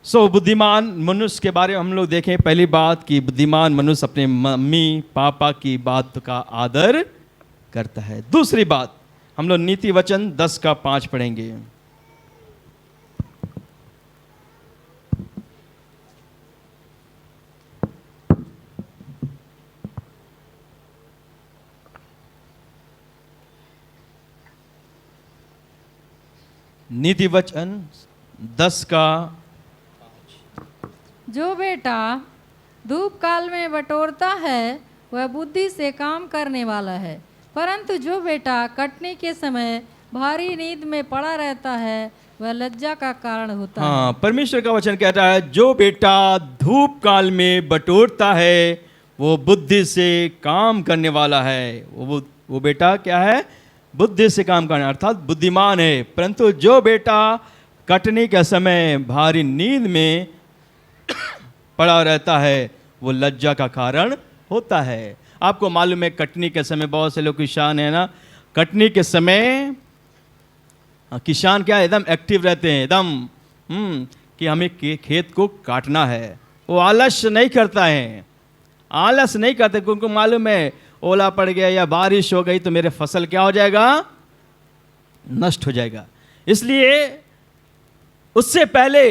बुद्धिमान मनुष्य के बारे में हम लोग देखें। पहली बात कि बुद्धिमान मनुष्य अपने मम्मी पापा की बात का आदर करता है। दूसरी बात, हम लोग नीति वचन 10 का 5 पढ़ेंगे। नीति वचन 10 का 5। जो बेटा धूप काल में बटोरता है वह बुद्धि से काम करने वाला है, परंतु जो बेटा कटनी के समय भारी नींद में पड़ा रहता है वह लज्जा का कारण होता है। हाँ, परमेश्वर का वचन कहता है जो बेटा धूप काल में बटोरता है वो बुद्धि से काम करने वाला है। वो बेटा क्या है? बुद्धि से काम करना, अर्थात बुद्धिमान है। परंतु जो बेटा कटनी के समय भारी नींद में पड़ा रहता है वो लज्जा का कारण होता है। आपको मालूम है कटनी के समय बहुत से लोग किसान है ना, कटनी के समय किसान क्या एकदम एक्टिव रहते हैं, एकदम कि हमें खेत को काटना है। वो आलस्य नहीं करता है, आलस नहीं करते, क्योंकि उनको मालूम है ओला पड़ गया या बारिश हो गई तो मेरे फसल क्या हो जाएगा, नष्ट हो जाएगा। इसलिए उससे पहले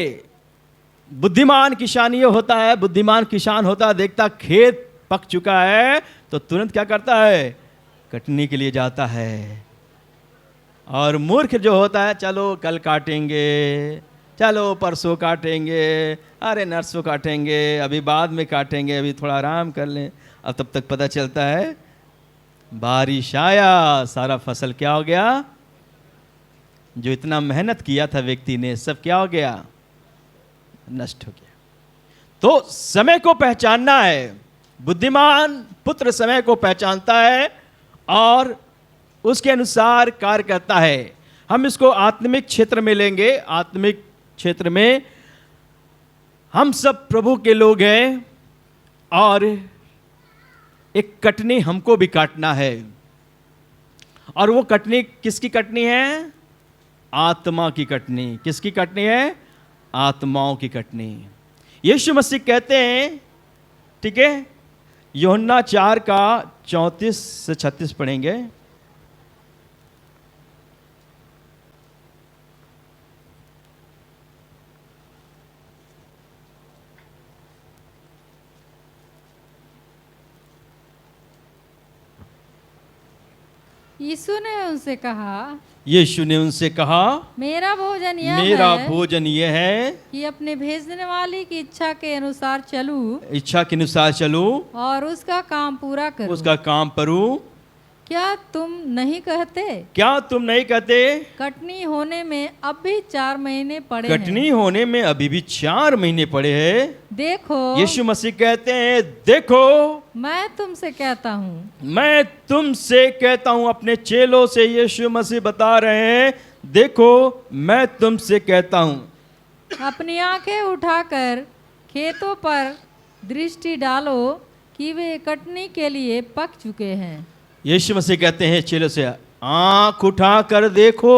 बुद्धिमान किसान ये होता है, बुद्धिमान किसान होता है, देखता खेत पक चुका है तो तुरंत क्या करता है, कटने के लिए जाता है। और मूर्ख जो होता है, चलो कल काटेंगे, चलो परसों काटेंगे, अरे नरसों काटेंगे, अभी बाद में काटेंगे, अभी थोड़ा आराम कर लें। अब तब तक पता चलता है बारिश आया, सारा फसल क्या हो गया, जो इतना मेहनत किया था व्यक्ति ने, सब क्या हो गया, नष्ट हो गया। तो समय को पहचानना है। बुद्धिमान पुत्र समय को पहचानता है और उसके अनुसार कार्य करता है। हम इसको आत्मिक क्षेत्र में लेंगे। आत्मिक क्षेत्र में हम सब प्रभु के लोग हैं और एक कटनी हमको भी काटना है। और वो कटनी किसकी कटनी है, आत्मा की कटनी। किसकी कटनी है, आत्माओं की कटनी। यीशु मसीह कहते हैं, ठीक है, यूहन्ना 4 का 34 से 36 पढ़ेंगे। यीशु ने उनसे कहा, यीशु ने उनसे कहा, मेरा भोजन यह मेरा है भोजन यह है कि अपने भेजने वाले की इच्छा के अनुसार चलूं इच्छा के अनुसार चलूं, और उसका काम पूरा करूं। उसका काम करूं। क्या तुम नहीं कहते, क्या तुम नहीं कहते, कटनी होने में अब भी 4 महीने पड़े कटनी हैं। होने में अभी भी 4 महीने पड़े हैं। देखो, यीशु मसीह कहते हैं, देखो मैं तुमसे कहता हूँ, मैं तुमसे कहता हूं। अपने चेलों से यीशु मसीह बता रहे हैं, देखो मैं तुमसे कहता हूं। अपनी आंखें उठाकर खेतों पर दृष्टि डालो कि वे कटनी के लिए पक चुके हैं। यीशु मसीह कहते हैं चेलों से, आंख उठा कर देखो,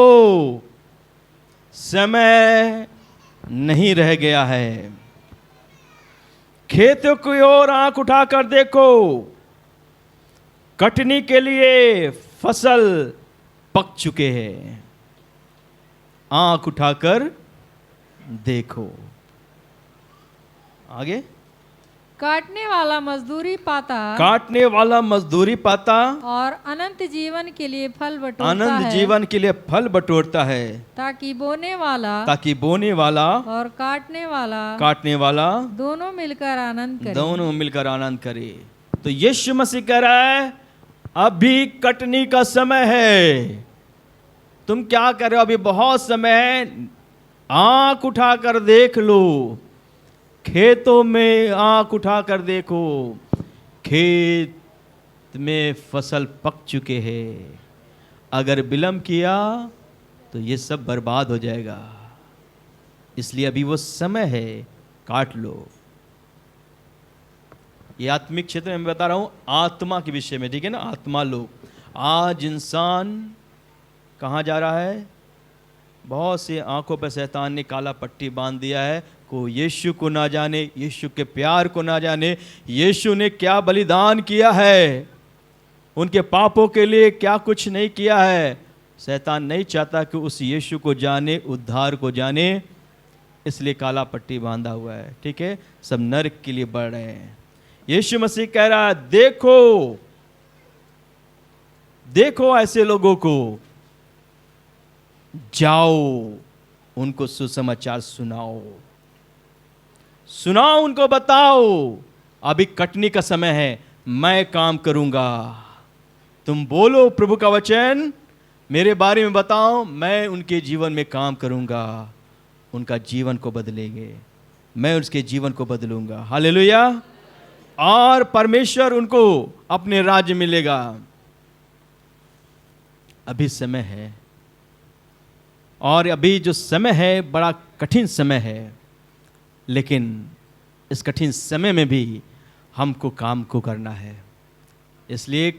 समय नहीं रह गया है। खेतों की ओर आंख उठाकर देखो, कटनी के लिए फसल पक चुके हैं। आंख उठाकर देखो। आगे, काटने वाला मजदूरी पाता, काटने वाला मजदूरी पाता और अनंत जीवन के लिए फल बटोरता अनंत है, जीवन के लिए फल बटोरता है, ताकि बोने वाला और काटने वाला दोनों मिलकर आनंद करें। दोनों मिलकर आनंद करे। तो यीशु मसीह कह रहा है, अभी कटनी का समय है। तुम क्या कर रहे हो, अभी बहुत समय है। आंख उठाकर देख लो, खेतों में आंख उठाकर देखो, खेत में फसल पक चुके हैं। अगर विलंब किया तो ये सब बर्बाद हो जाएगा। इसलिए अभी वो समय है, काट लो। ये आत्मिक क्षेत्र में मैं बता रहा हूं, आत्मा के विषय में, ठीक है ना। आत्मा लोग, आज इंसान कहाँ जा रहा है, बहुत सी आंखों पर शैतान ने काला पट्टी बांध दिया है। को यीशु को ना जाने, यीशु के प्यार को ना जाने, यीशु ने क्या बलिदान किया है, उनके पापों के लिए क्या कुछ नहीं किया है। शैतान नहीं चाहता कि उस यीशु को जाने, उद्धार को जाने, इसलिए काला पट्टी बांधा हुआ है, ठीक है। सब नरक के लिए बढ़ रहे हैं। यीशु मसीह कह रहा है, देखो देखो ऐसे लोगों को, जाओ उनको सुसमाचार सुनाओ, सुनाओ उनको, बताओ अभी कटनी का समय है, मैं काम करूंगा। तुम बोलो प्रभु का वचन, मेरे बारे में बताओ, मैं उनके जीवन में काम करूंगा, उनका जीवन को बदलेंगे, मैं उसके जीवन को बदलूंगा। हालेलुया। और परमेश्वर उनको अपने राज्य मिलेगा। अभी समय है, और अभी जो समय है बड़ा कठिन समय है, लेकिन इस कठिन समय में भी हमको काम को करना है। इसलिए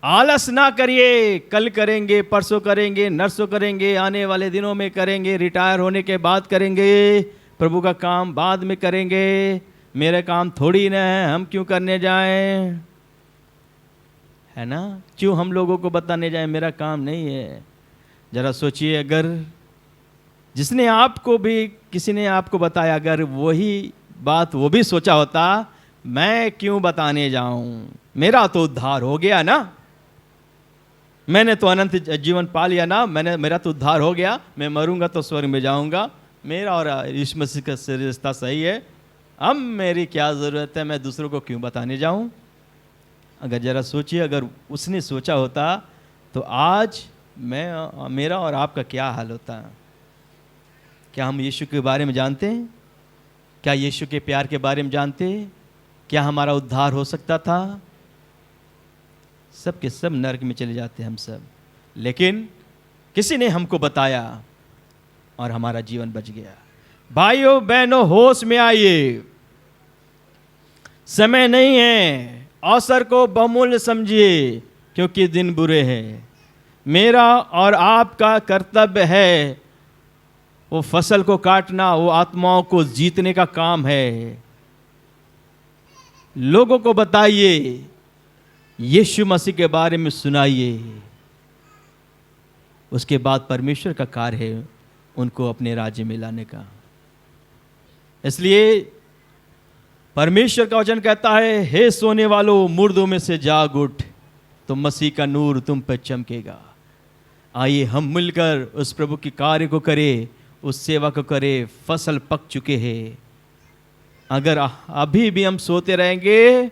आलस ना करिए, कल करेंगे, परसों करेंगे, नरसों करेंगे, आने वाले दिनों में करेंगे, रिटायर होने के बाद करेंगे, प्रभु का काम बाद में करेंगे, मेरे काम थोड़ी ना है, हम क्यों करने जाएं, है ना? क्यों हम लोगों को बताने जाएं मेरा काम नहीं है? जरा सोचिए, अगर जिसने आपको भी, किसी ने आपको बताया, अगर वही बात वो भी सोचा होता, मैं क्यों बताने जाऊं, मेरा तो उद्धार हो गया ना, मैंने तो अनंत जीवन पा लिया ना, मेरा तो उद्धार हो गया, मैं मरूंगा तो स्वर्ग में जाऊंगा, मेरा और यीशु मसीह का रिश्ता सही है, अब मेरी क्या ज़रूरत है, मैं दूसरों को क्यों बताने जाऊं? अगर जरा सोचिए, अगर उसने सोचा होता तो आज मेरा और आपका क्या हाल होता? क्या हम यीशु के बारे में जानते हैं? क्या यीशु के प्यार के बारे में जानते हैं? क्या हमारा उद्धार हो सकता था? सब के सब नरक में चले जाते हम सब, लेकिन किसी ने हमको बताया और हमारा जीवन बच गया। भाइयों बहनों, होश में आइए, समय नहीं है, अवसर को बहुमूल्य समझिए, क्योंकि दिन बुरे हैं। मेरा और आपका कर्तव्य है वो फसल को काटना, वो आत्माओं को जीतने का काम है। लोगों को बताइए, यीशु मसीह के बारे में सुनाइए, उसके बाद परमेश्वर का कार्य है उनको अपने राज्य में लाने का। इसलिए परमेश्वर का वचन कहता है, हे सोने वालों, मुर्दों में से जाग उठ, तो मसीह का नूर तुम पर चमकेगा। आइए हम मिलकर उस प्रभु के कार्य को करें, उस सेवा को करें। फसल पक चुके हैं, अगर अभी भी हम सोते रहेंगे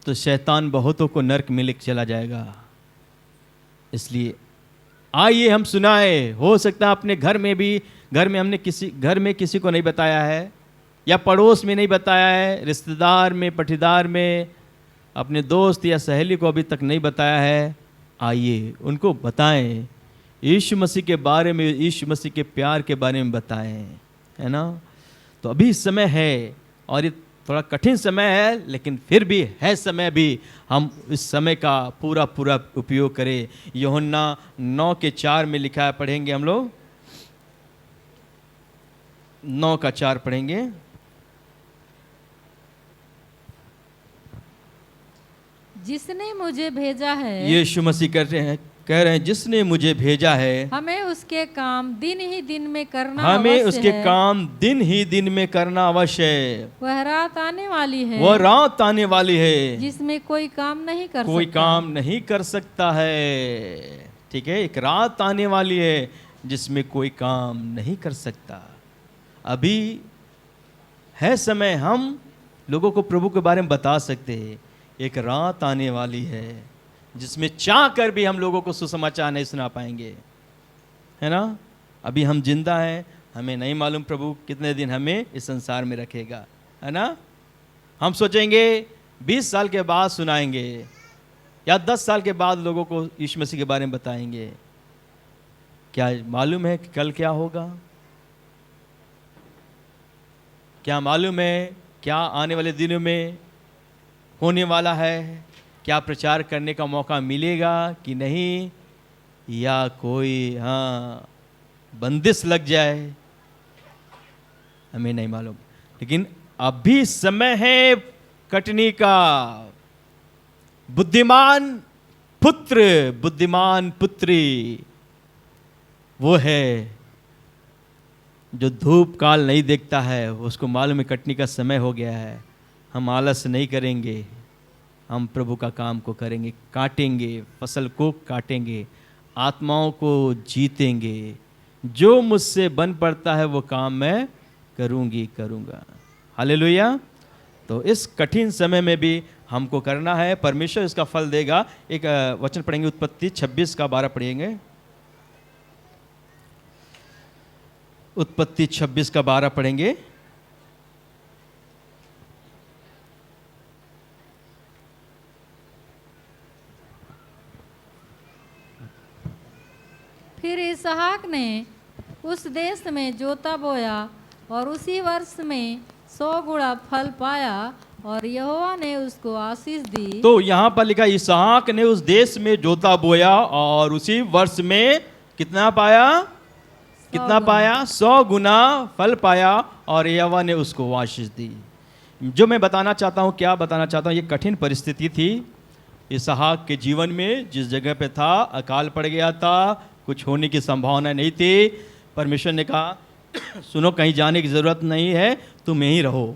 तो शैतान बहुतों को नरक में लेकर चला जाएगा। इसलिए आइए हम सुनाए। हो सकता है अपने घर में भी, घर में किसी को नहीं बताया है, या पड़ोस में नहीं बताया है, रिश्तेदार में, पटीदार में, अपने दोस्त या सहेली को अभी तक नहीं बताया है। आइए उनको बताएं, यीशु मसीह के बारे में, यीशु मसीह के प्यार के बारे में बताएं, है ना? तो अभी समय है, और ये थोड़ा कठिन समय है, लेकिन फिर भी है समय भी, हम इस समय का पूरा उपयोग करें। यूहन्ना 9:4 में लिखा है, पढ़ेंगे हम लोग, 9:4 पढ़ेंगे। जिसने मुझे भेजा है, यीशु मसीह कह रहे हैं जिसने मुझे भेजा है, हमें उसके काम दिन ही दिन में करना हमें अवश्य उसके है। काम दिन ही दिन में करना अवश्य है। वह रात आने वाली है, वह रात आने वाली है जिसमें कोई काम नहीं कर कोई सकता। काम नहीं कर सकता है। ठीक है, एक रात आने वाली है जिसमें कोई काम नहीं कर सकता। अभी है समय, हम लोगों को प्रभु के बारे में बता सकते हैं। एक रात आने वाली है जिसमें चाह कर भी हम लोगों को सुसमाचार नहीं सुना पाएंगे, है ना? अभी हम जिंदा हैं, हमें नहीं मालूम प्रभु कितने दिन हमें इस संसार में रखेगा, है ना? हम सोचेंगे 20 साल के बाद सुनाएंगे, या 10 साल के बाद लोगों को यीशु मसीह के बारे में बताएंगे। क्या मालूम है कि कल क्या होगा? क्या मालूम है क्या आने वाले दिनों में होने वाला है? क्या प्रचार करने का मौका मिलेगा कि नहीं, या कोई बंदिश लग जाए, हमें नहीं मालूम। लेकिन अभी समय है कटनी का। बुद्धिमान पुत्र, बुद्धिमान पुत्री वो है जो धूप काल नहीं देखता है, उसको मालूम है कटनी का समय हो गया है। हम आलस नहीं करेंगे, हम प्रभु का काम को करेंगे, काटेंगे, फसल को काटेंगे, आत्माओं को जीतेंगे। जो मुझसे बन पड़ता है वो काम मैं करूंगा। हालेलुया। तो इस कठिन समय में भी हमको करना है, परमेश्वर इसका फल देगा। एक वचन पढ़ेंगे, उत्पत्ति 26:12 पढ़ेंगे। उत्पत्ति 26:12 पढ़ेंगे। फिर इसहाक ने उस देश में जोता बोया और उसी वर्ष में 100 गुणा फल पाया और यहोवा ने उसको आशीष दी। तो यहां पर लिखा इसहाक ने उस देश में जोता बोया और उसी वर्ष में कितना पाया? कितना गुना। पाया? 100 गुना फल पाया और यहोवा ने उसको आशीष दी। जो मैं बताना चाहता हूं, क्या बताना चाहता हूं, ये कठिन परिस्थिति थी इसहाक के जीवन में। जिस जगह पे था अकाल पड़ गया था, कुछ होने की संभावना नहीं थी। परमेश्वर ने कहा सुनो, कहीं जाने की ज़रूरत नहीं है, तुम यहीं रहो,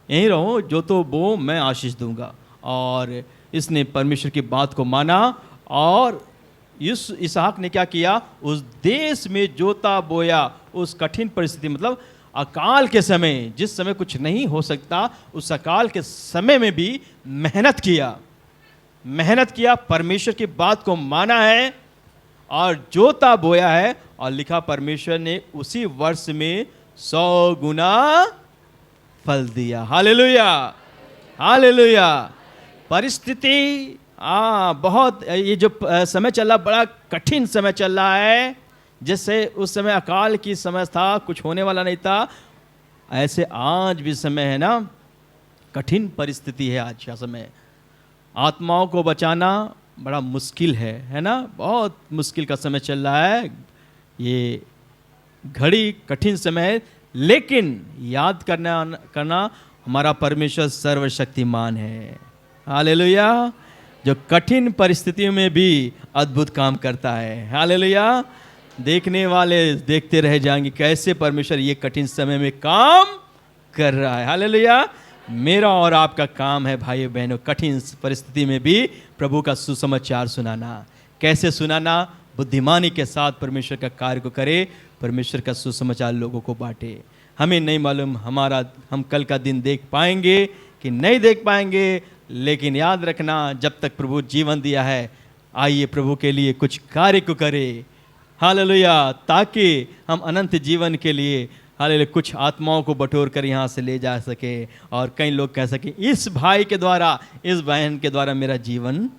यहीं रहो, जो तो वो मैं आशीष दूंगा। और इसने परमेश्वर की बात को माना और इस इसहाक ने क्या किया? उस देश में जोता बोया। उस कठिन परिस्थिति मतलब अकाल के समय, जिस समय कुछ नहीं हो सकता, उस अकाल के समय में भी मेहनत किया, मेहनत किया, परमेश्वर की बात को माना है और जोता बोया है। और लिखा परमेश्वर ने उसी वर्ष में 100 गुना फल दिया। Hallelujah, hallelujah. परिस्थिति बहुत, ये जो समय चल रहा, बड़ा कठिन समय चल रहा है। जैसे उस समय अकाल की समय था, कुछ होने वाला नहीं था, ऐसे आज भी समय है ना, कठिन परिस्थिति है आज का समय। आत्माओं को बचाना बड़ा मुश्किल है ना, बहुत मुश्किल का समय चल रहा है। ये घड़ी कठिन समय है, लेकिन याद करना हमारा परमेश्वर सर्वशक्तिमान है। हालेलुया, जो कठिन परिस्थितियों में भी अद्भुत काम करता है। हालेलुया, देखने वाले देखते रह जाएंगे कैसे परमेश्वर ये कठिन समय में काम कर रहा है। हालेलुया। मेरा और आपका काम है भाइयों बहनों, कठिन परिस्थिति में भी प्रभु का सुसमाचार सुनाना। कैसे सुनाना? बुद्धिमानी के साथ परमेश्वर का कार्य को करे, परमेश्वर का सुसमाचार लोगों को बांटे। हमें नहीं मालूम हम कल का दिन देख पाएंगे कि नहीं देख पाएंगे, लेकिन याद रखना, जब तक प्रभु जीवन दिया है, आइए प्रभु के लिए कुछ कार्य को करें। हालेलुया, ताकि हम अनंत जीवन के लिए हालेलुया कुछ आत्माओं को बटोर कर यहाँ से ले जा सके और कई लोग कह सके इस भाई के द्वारा, इस बहन के द्वारा मेरा जीवन,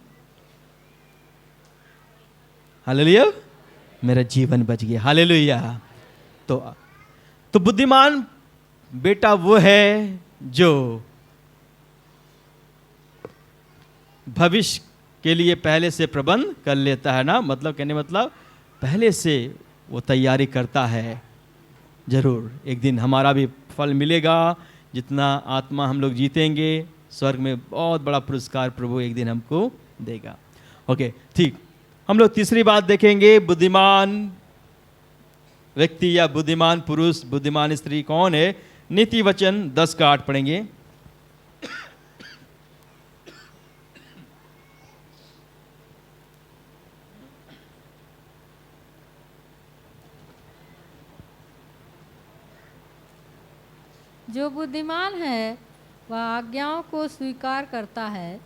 हालेलुया, मेरा जीवन बच गया। हालेलुया। तो बुद्धिमान बेटा वो है जो भविष्य के लिए पहले से प्रबंध कर लेता है ना, मतलब कहने मतलब पहले से वो तैयारी करता है। जरूर एक दिन हमारा भी फल मिलेगा, जितना आत्मा हम लोग जीतेंगे स्वर्ग में बहुत बड़ा पुरस्कार प्रभु एक दिन हमको देगा। ओके, ठीक। हम लोग तीसरी बात देखेंगे, बुद्धिमान व्यक्ति या बुद्धिमान पुरुष, बुद्धिमान स्त्री कौन है? नीति वचन 10 का 8 पढ़ेंगे। जो बुद्धिमान है वह आज्ञाओं को स्वीकार करता है,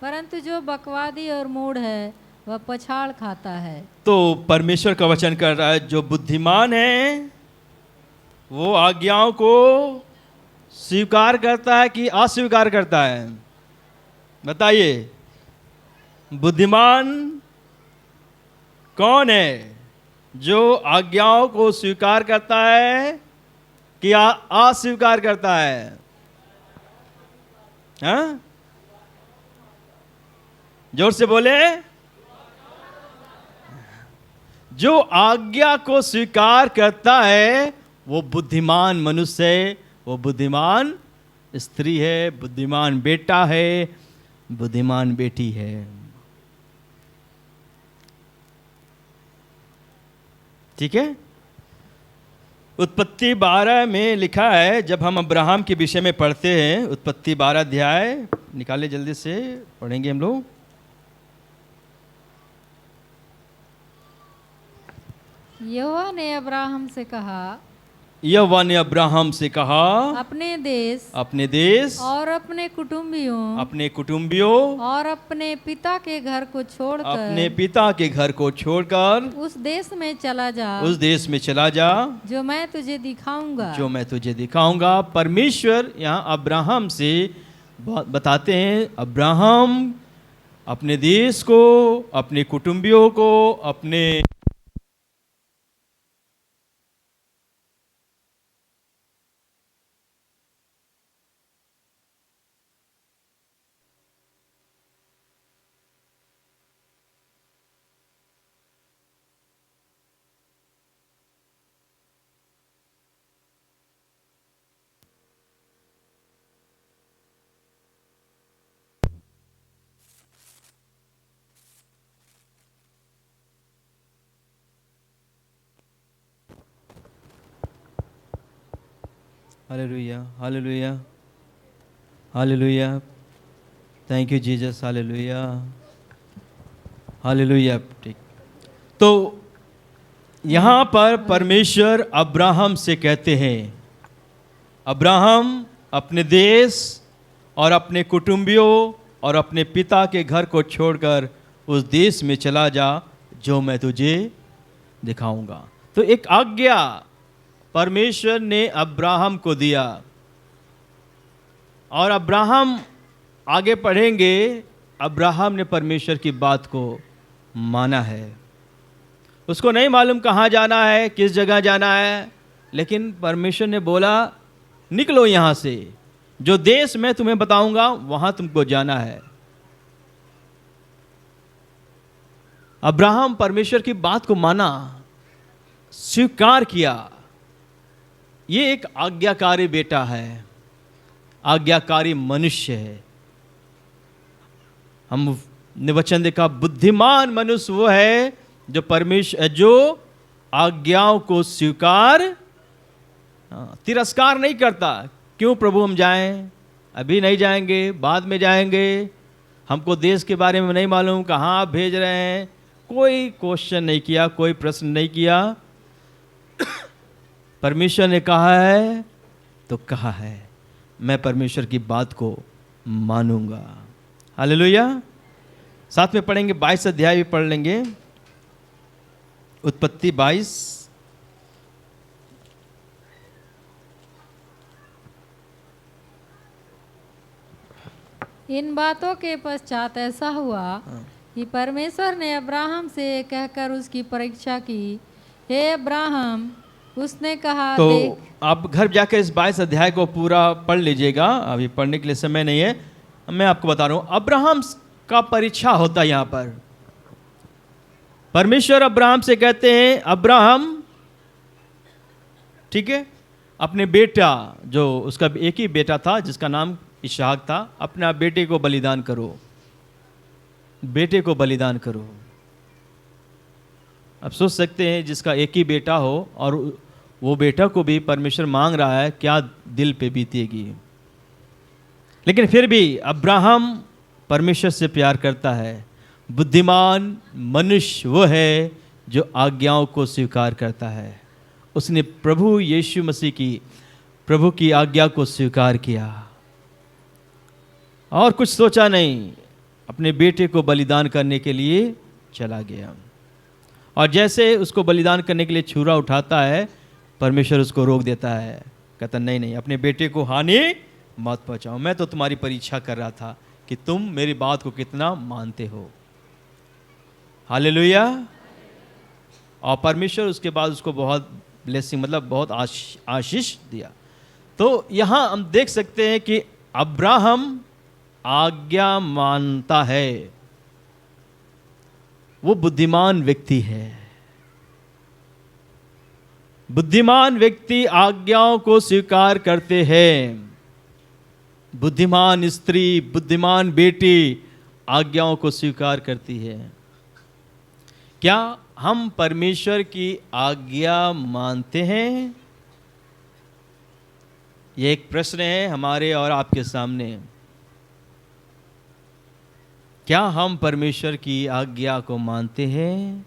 परंतु जो बकवादी और मूढ़ है वह पछाड़ खाता है। तो परमेश्वर का वचन कर रहा है, जो बुद्धिमान है वो आज्ञाओं को स्वीकार करता है कि अस्वीकार करता है? बताइए, बुद्धिमान कौन है? जो आज्ञाओं को स्वीकार करता है कि अस्वीकार करता है? हाँ? जोर से बोले। जो आज्ञा को स्वीकार करता है वो बुद्धिमान मनुष्य है, वो बुद्धिमान स्त्री है, बुद्धिमान बेटा है, बुद्धिमान बेटी है। ठीक है। उत्पत्ति 12 में लिखा है, जब हम अब्राहम के विषय में पढ़ते हैं, उत्पत्ति 12 अध्याय निकाले, जल्दी से पढ़ेंगे हम लोग। यहोवा ने अब्राहम से कहा, यहोवा ने अब्राहम से कहा, अपने देश और अपने कुटुंबियों और अपने पिता के घर को छोड़कर उस देश में चला जा जो मैं तुझे दिखाऊंगा। परमेश्वर यहाँ अब्राहम से बताते हैं, अब्राहम अपने देश को, अपने कुटुंबियों को, अपने hallelujah, hallelujah, hallelujah. Thank you Jesus, hallelujah, hallelujah. ठीक, तो यहाँ पर परमेश्वर अब्राहम से कहते हैं, अब्राहम अपने देश और अपने कुटुंबियों और अपने पिता के घर को छोड़कर उस देश में चला जा जो मैं तुझे दिखाऊंगा। तो एक आज्ञा परमेश्वर ने अब्राहम को दिया, और अब्राहम, आगे पढ़ेंगे, अब्राहम ने परमेश्वर की बात को माना है। उसको नहीं मालूम कहाँ जाना है, किस जगह जाना है, लेकिन परमेश्वर ने बोला निकलो यहाँ से, जो देश मैं तुम्हें बताऊंगा वहां तुमको जाना है। अब्राहम परमेश्वर की बात को माना, स्वीकार किया। ये एक आज्ञाकारी बेटा है, आज्ञाकारी मनुष्य है। हमने वचन देखा, बुद्धिमान मनुष्य वो है जो परमेश्वर, जो आज्ञाओं को स्वीकार, तिरस्कार नहीं करता। क्यों प्रभु हम जाएं, अभी नहीं जाएंगे, बाद में जाएंगे, हमको देश के बारे में नहीं मालूम, कहाँ आप भेज रहे हैं। कोई क्वेश्चन नहीं किया, कोई प्रश्न नहीं किया। परमेश्वर ने कहा है तो कहा है, मैं परमेश्वर की बात को मानूंगा। हालेलुया। साथ में पढ़ेंगे, 22 अध्याय भी पढ़ लेंगे, उत्पत्ति 22। इन बातों के पश्चात ऐसा हुआ कि परमेश्वर ने अब्राहम से कहकर उसकी परीक्षा की, हे अब्राहम, उसने कहा, तो देख। आप घर जाकर इस 22 अध्याय को पूरा पढ़ लीजिएगा, अभी पढ़ने के लिए समय नहीं है। मैं आपको बता रहा हूं, अब्राहम का परीक्षा होता है यहां पर। परमेश्वर अब्राहम से कहते हैं, अब्राहम, ठीक है, अपने बेटा, जो उसका एक ही बेटा था जिसका नाम इसहाक था, अपने बेटे को बलिदान करो, बेटे को बलिदान करो। अब सोच सकते हैं, जिसका एक ही बेटा हो और वो बेटा को भी परमेश्वर मांग रहा है, क्या दिल पे बीतेगी। लेकिन फिर भी अब्राहम परमेश्वर से प्यार करता है। बुद्धिमान मनुष्य वो है जो आज्ञाओं को स्वीकार करता है। उसने प्रभु यीशु मसीह की, प्रभु की आज्ञा को स्वीकार किया और कुछ सोचा नहीं, अपने बेटे को बलिदान करने के लिए चला गया। और जैसे उसको बलिदान करने के लिए छुरा उठाता है, परमेश्वर उसको रोक देता है, कहता नहीं नहीं, अपने बेटे को हानि मत पहुंचाओ, मैं तो तुम्हारी परीक्षा कर रहा था कि तुम मेरी बात को कितना मानते हो। हालेलुया। और परमेश्वर उसके बाद उसको बहुत ब्लेसिंग, मतलब बहुत आशीष दिया। तो यहां हम देख सकते हैं कि अब्राहम आज्ञा मानता है, वो बुद्धिमान व्यक्ति है। बुद्धिमान व्यक्ति आज्ञाओं को स्वीकार करते हैं। बुद्धिमान स्त्री, बुद्धिमान बेटी आज्ञाओं को स्वीकार करती है। क्या हम परमेश्वर की आज्ञा मानते हैं? यह एक प्रश्न है हमारे और आपके सामने। क्या हम परमेश्वर की आज्ञा को मानते हैं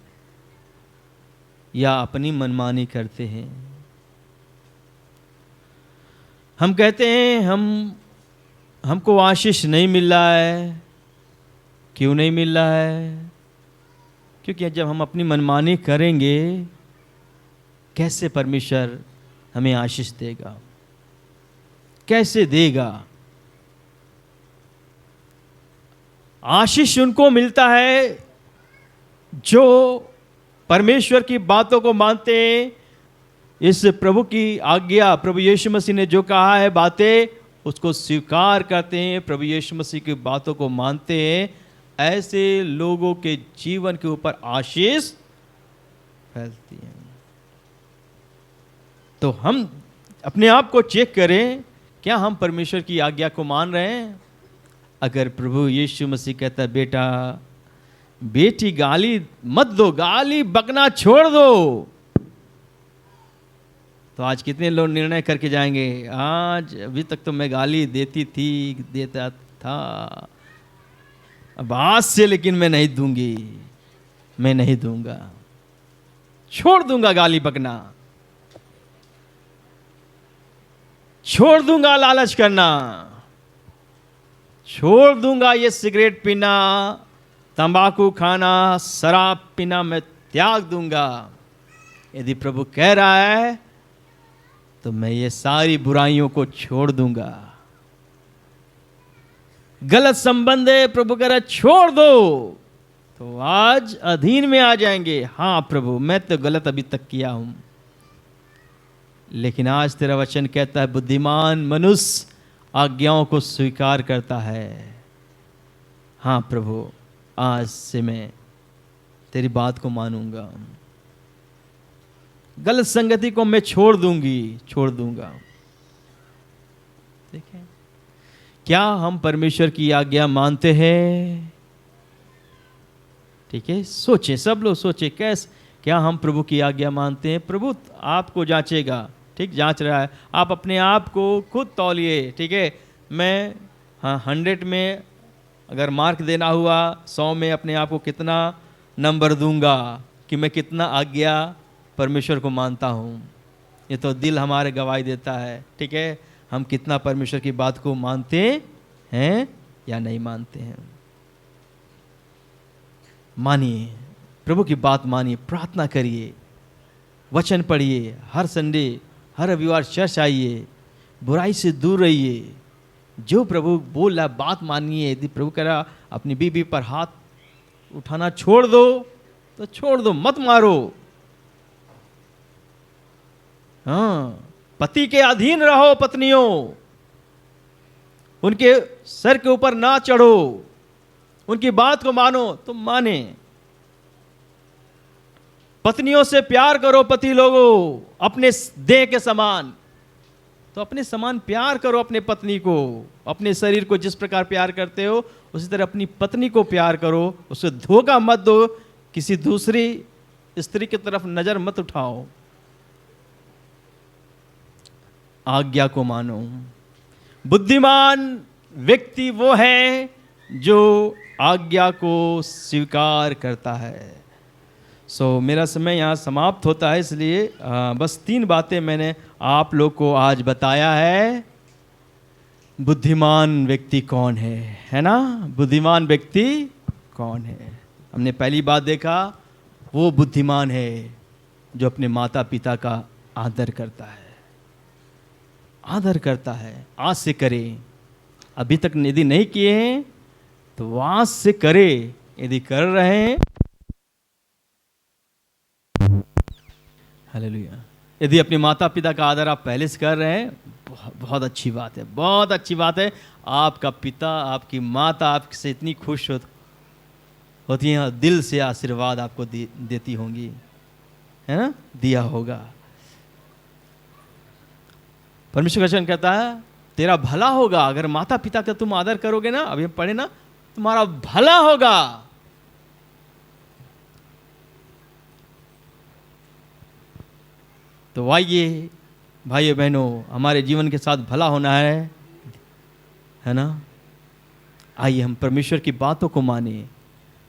या अपनी मनमानी करते हैं? हम कहते हैं हमको आशीष नहीं मिल रहा है। क्यों नहीं मिल रहा है? क्योंकि जब हम अपनी मनमानी करेंगे, कैसे परमेश्वर हमें आशीष देगा? कैसे देगा? आशीष उनको मिलता है जो परमेश्वर की बातों को मानते हैं। इस प्रभु की आज्ञा, प्रभु यीशु मसीह ने जो कहा है बातें, उसको स्वीकार करते हैं, प्रभु यीशु मसीह की बातों को मानते हैं। ऐसे लोगों के जीवन के ऊपर आशीष फैलती है। तो हम अपने आप को चेक करें, क्या हम परमेश्वर की आज्ञा को मान रहे हैं? अगर प्रभु यीशु मसीह कहता है, बेटा बेटी गाली मत दो, गाली बकना छोड़ दो, तो आज कितने लोग निर्णय करके जाएंगे, आज अभी तक तो मैं गाली देता था, अब आज से लेकिन मैं नहीं दूंगी, मैं नहीं दूंगा, छोड़ दूंगा गाली बकना, छोड़ दूंगा लालच करना, छोड़ दूंगा ये सिगरेट पीना, तंबाकू खाना, शराब पीना, मैं त्याग दूंगा। यदि प्रभु कह रहा है तो मैं ये सारी बुराइयों को छोड़ दूंगा। गलत संबंध है, प्रभु कह रहा है छोड़ दो, तो आज अधीन में आ जाएंगे। हाँ प्रभु, मैं तो गलत अभी तक किया हूं, लेकिन आज तेरा वचन कहता है बुद्धिमान मनुष्य आज्ञाओं को स्वीकार करता है। हाँ प्रभु, आज से मैं तेरी बात को मानूंगा, गलत संगति को मैं छोड़ दूंगा। देखें, क्या हम परमेश्वर की आज्ञा मानते हैं? ठीक है, सोचे, सब लोग सोचे, कैसे, क्या हम प्रभु की आज्ञा मानते हैं? प्रभु आपको जांचेगा, ठीक, जांच रहा है। आप अपने आप को खुद तौलिए, ठीक है। मैं 100 में अगर मार्क देना हुआ, 100 में अपने आप को कितना नंबर दूंगा कि मैं कितना आज्ञा परमेश्वर को मानता हूँ। ये तो दिल हमारे गवाही देता है, ठीक है, हम कितना परमेश्वर की बात को मानते हैं या नहीं मानते हैं। मानिए, प्रभु की बात मानिए, प्रार्थना करिए, वचन पढ़िए, हर संडे, हर रविवार चर्च आइए, बुराई से दूर रहिए। जो प्रभु बोल रहा बात मानिए। यदि प्रभु कह रहा अपनी बीवी पर हाथ उठाना छोड़ दो तो छोड़ दो, मत मारो। हाँ, पति के अधीन रहो, पत्नियों, उनके सर के ऊपर ना चढ़ो, उनकी बात को मानो तो माने। पत्नियों से प्यार करो, पति लोगों, अपने देह के समान, तो अपने समान प्यार करो अपने पत्नी को। अपने शरीर को जिस प्रकार प्यार करते हो उसी तरह अपनी पत्नी को प्यार करो, उसे धोखा मत दो, किसी दूसरी स्त्री की तरफ नजर मत उठाओ। आज्ञा को मानो। बुद्धिमान व्यक्ति वो है जो आज्ञा को स्वीकार करता है। मेरा समय यहाँ समाप्त होता है, इसलिए बस 3 बातें मैंने आप लोग को आज बताया है। बुद्धिमान व्यक्ति कौन है ना? बुद्धिमान व्यक्ति कौन है? हमने पहली बात देखा, वो बुद्धिमान है जो अपने माता पिता का आदर करता है। आदर करता है, आज से करे। अभी तक यदि नहीं किए हैं तो आज से करे। यदि कर रहे हैं, हालेलुया। यदि अपने माता पिता का आदर आप पहले से कर रहे हैं, बहुत अच्छी बात है, बहुत अच्छी बात है। आपका पिता, आपकी माता आपसे इतनी खुश होती है, दिल से आशीर्वाद आपको देती होंगी, है ना, दिया होगा। परमेश्वर वचन कहता है तेरा भला होगा अगर माता पिता का तुम आदर करोगे ना। अभी हम पढ़े ना, तुम्हारा भला होगा। तो आइए भाइयों बहनों, हमारे जीवन के साथ भला होना है ना। आइए हम परमेश्वर की बातों को माने,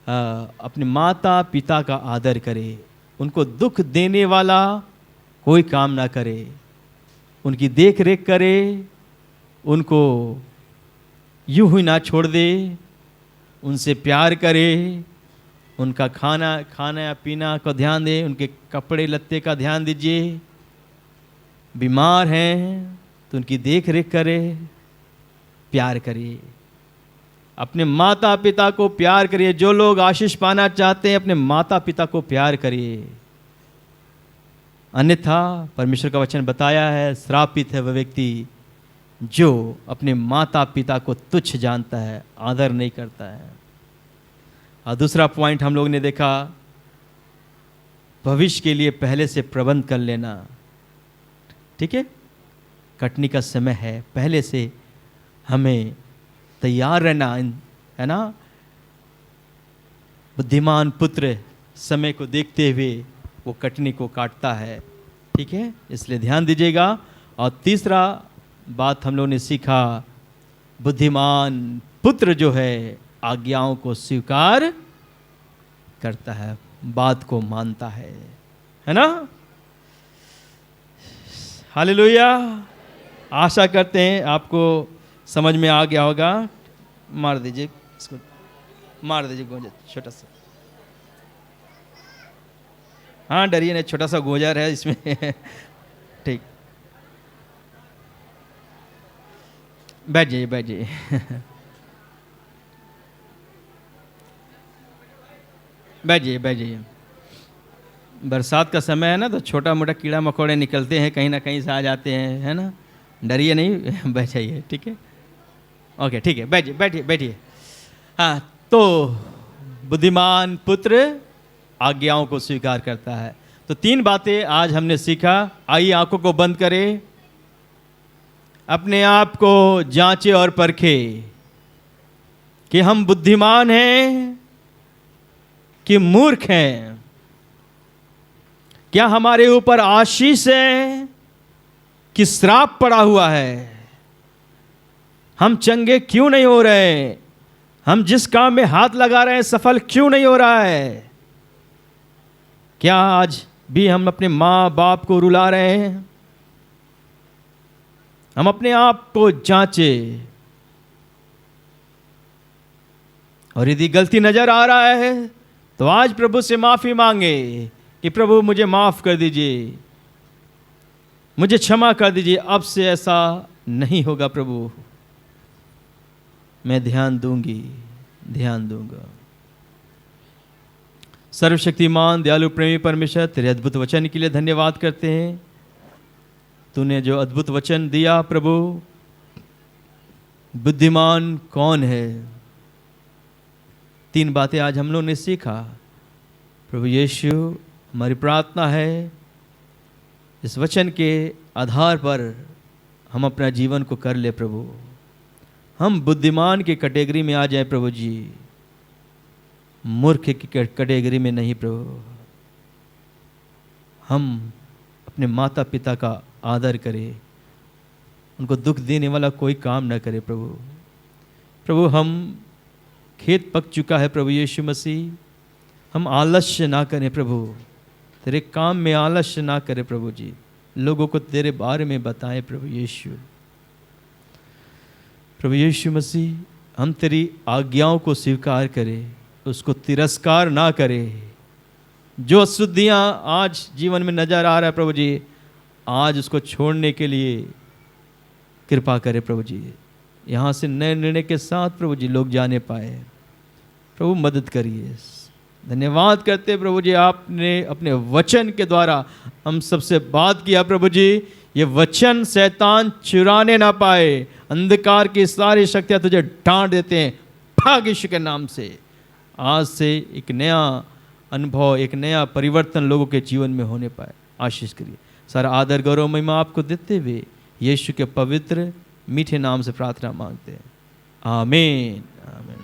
अपने माता पिता का आदर करें, उनको दुख देने वाला कोई काम ना करे, उनकी देख रेख करे, उनको यूं ही ना छोड़ दे, उनसे प्यार करे, उनका खाना या पीना को ध्यान दे, उनके कपड़े लत्ते का ध्यान दीजिए। बीमार हैं तो उनकी देख रेख करे, प्यार करिए। अपने माता पिता को प्यार करिए। जो लोग आशीष पाना चाहते हैं, अपने माता पिता को प्यार करिए, अन्यथा परमेश्वर का वचन बताया है, श्रापित है वह व्यक्ति जो अपने माता पिता को तुच्छ जानता है, आदर नहीं करता है। और दूसरा पॉइंट हम लोग ने देखा, भविष्य के लिए पहले से प्रबंध कर लेना। ठीक है, कटनी का समय है, पहले से हमें तैयार रहना है ना। बुद्धिमान पुत्र समय को देखते हुए वो कटनी को काटता है। ठीक है, इसलिए ध्यान दीजिएगा। और तीसरा बात हम लोगों ने सीखा, बुद्धिमान पुत्र जो है आज्ञाओं को स्वीकार करता है, बात को मानता है ना। हालेलुया। आशा करते हैं आपको समझ में आ गया होगा। मार दीजिए इसको, मार दीजिए गोंजा छोटा सा। हाँ डरिए नहीं, छोटा सा गोजर है इसमें ठीक, बैठ जाइए बैठ जाइए बैठ जाइए बैठ जाइए। बरसात का समय है ना, तो छोटा मोटा कीड़ा मकोड़े निकलते हैं, कहीं ना कहीं से आ जाते हैं, है ना। डरिए नहीं, बैठ जाइए, ठीक है, ओके ठीक है, बैठिए बैठिए बैठिए। हाँ, तो बुद्धिमान पुत्र आज्ञाओं को स्वीकार करता है। तो 3 बातें आज हमने सीखा। आइए आंखों को बंद करें, अपने आप को जांचे और परखे कि हम बुद्धिमान हैं कि मूर्ख हैं। क्या हमारे ऊपर आशीष है कि श्राप पड़ा हुआ है? हम चंगे क्यों नहीं हो रहे? हम जिस काम में हाथ लगा रहे हैं सफल क्यों नहीं हो रहा है? क्या आज भी हम अपने माँ बाप को रुला रहे हैं? हम अपने आप को जांचे, और यदि गलती नजर आ रहा है तो आज प्रभु से माफी मांगे कि प्रभु मुझे माफ कर दीजिए, मुझे क्षमा कर दीजिए, अब से ऐसा नहीं होगा प्रभु, मैं ध्यान दूंगी, ध्यान दूंगा। सर्वशक्तिमान दयालु प्रेमी परमेश्वर, तेरे अद्भुत वचन के लिए धन्यवाद करते हैं। तूने जो अद्भुत वचन दिया प्रभु, बुद्धिमान कौन है, 3 बातें आज हम लोगों ने सीखा। प्रभु यीशु, हमारी प्रार्थना है इस वचन के आधार पर हम अपना जीवन को कर ले प्रभु, हम बुद्धिमान की कैटेगरी में आ जाए प्रभु जी, मूर्ख की कैटेगरी में नहीं प्रभु। हम अपने माता पिता का आदर करें, उनको दुख देने वाला कोई काम न करे प्रभु। प्रभु हम खेत पक चुका है प्रभु यीशु मसीह, हम आलस्य ना करें प्रभु, तेरे काम में आलस्य ना करें प्रभु जी, लोगों को तेरे बारे में बताएं प्रभु यीशु। प्रभु यीशु मसीह, हम तेरी आज्ञाओं को स्वीकार करें, उसको तिरस्कार ना करें। जो अशुद्धियाँ आज जीवन में नजर आ रहा है प्रभु जी, आज उसको छोड़ने के लिए कृपा करें प्रभु जी। यहाँ से नए निर्णय के साथ प्रभु जी लोग जाने पाए, प्रभु मदद करिए। धन्यवाद करते प्रभु जी, आपने अपने वचन के द्वारा हम सबसे बात किया प्रभु जी। ये वचन शैतान चुराने ना पाए, अंधकार की सारी शक्तियाँ तुझे डांट देते हैं भाग यीशु के नाम से। आज से एक नया अनुभव, एक नया परिवर्तन लोगों के जीवन में होने पाए, आशीष करिए। सारा आदर गौरव महिमा आपको देते हुए यीशु के पवित्र मीठे नाम से प्रार्थना मांगते हैं, आमीन आमीन।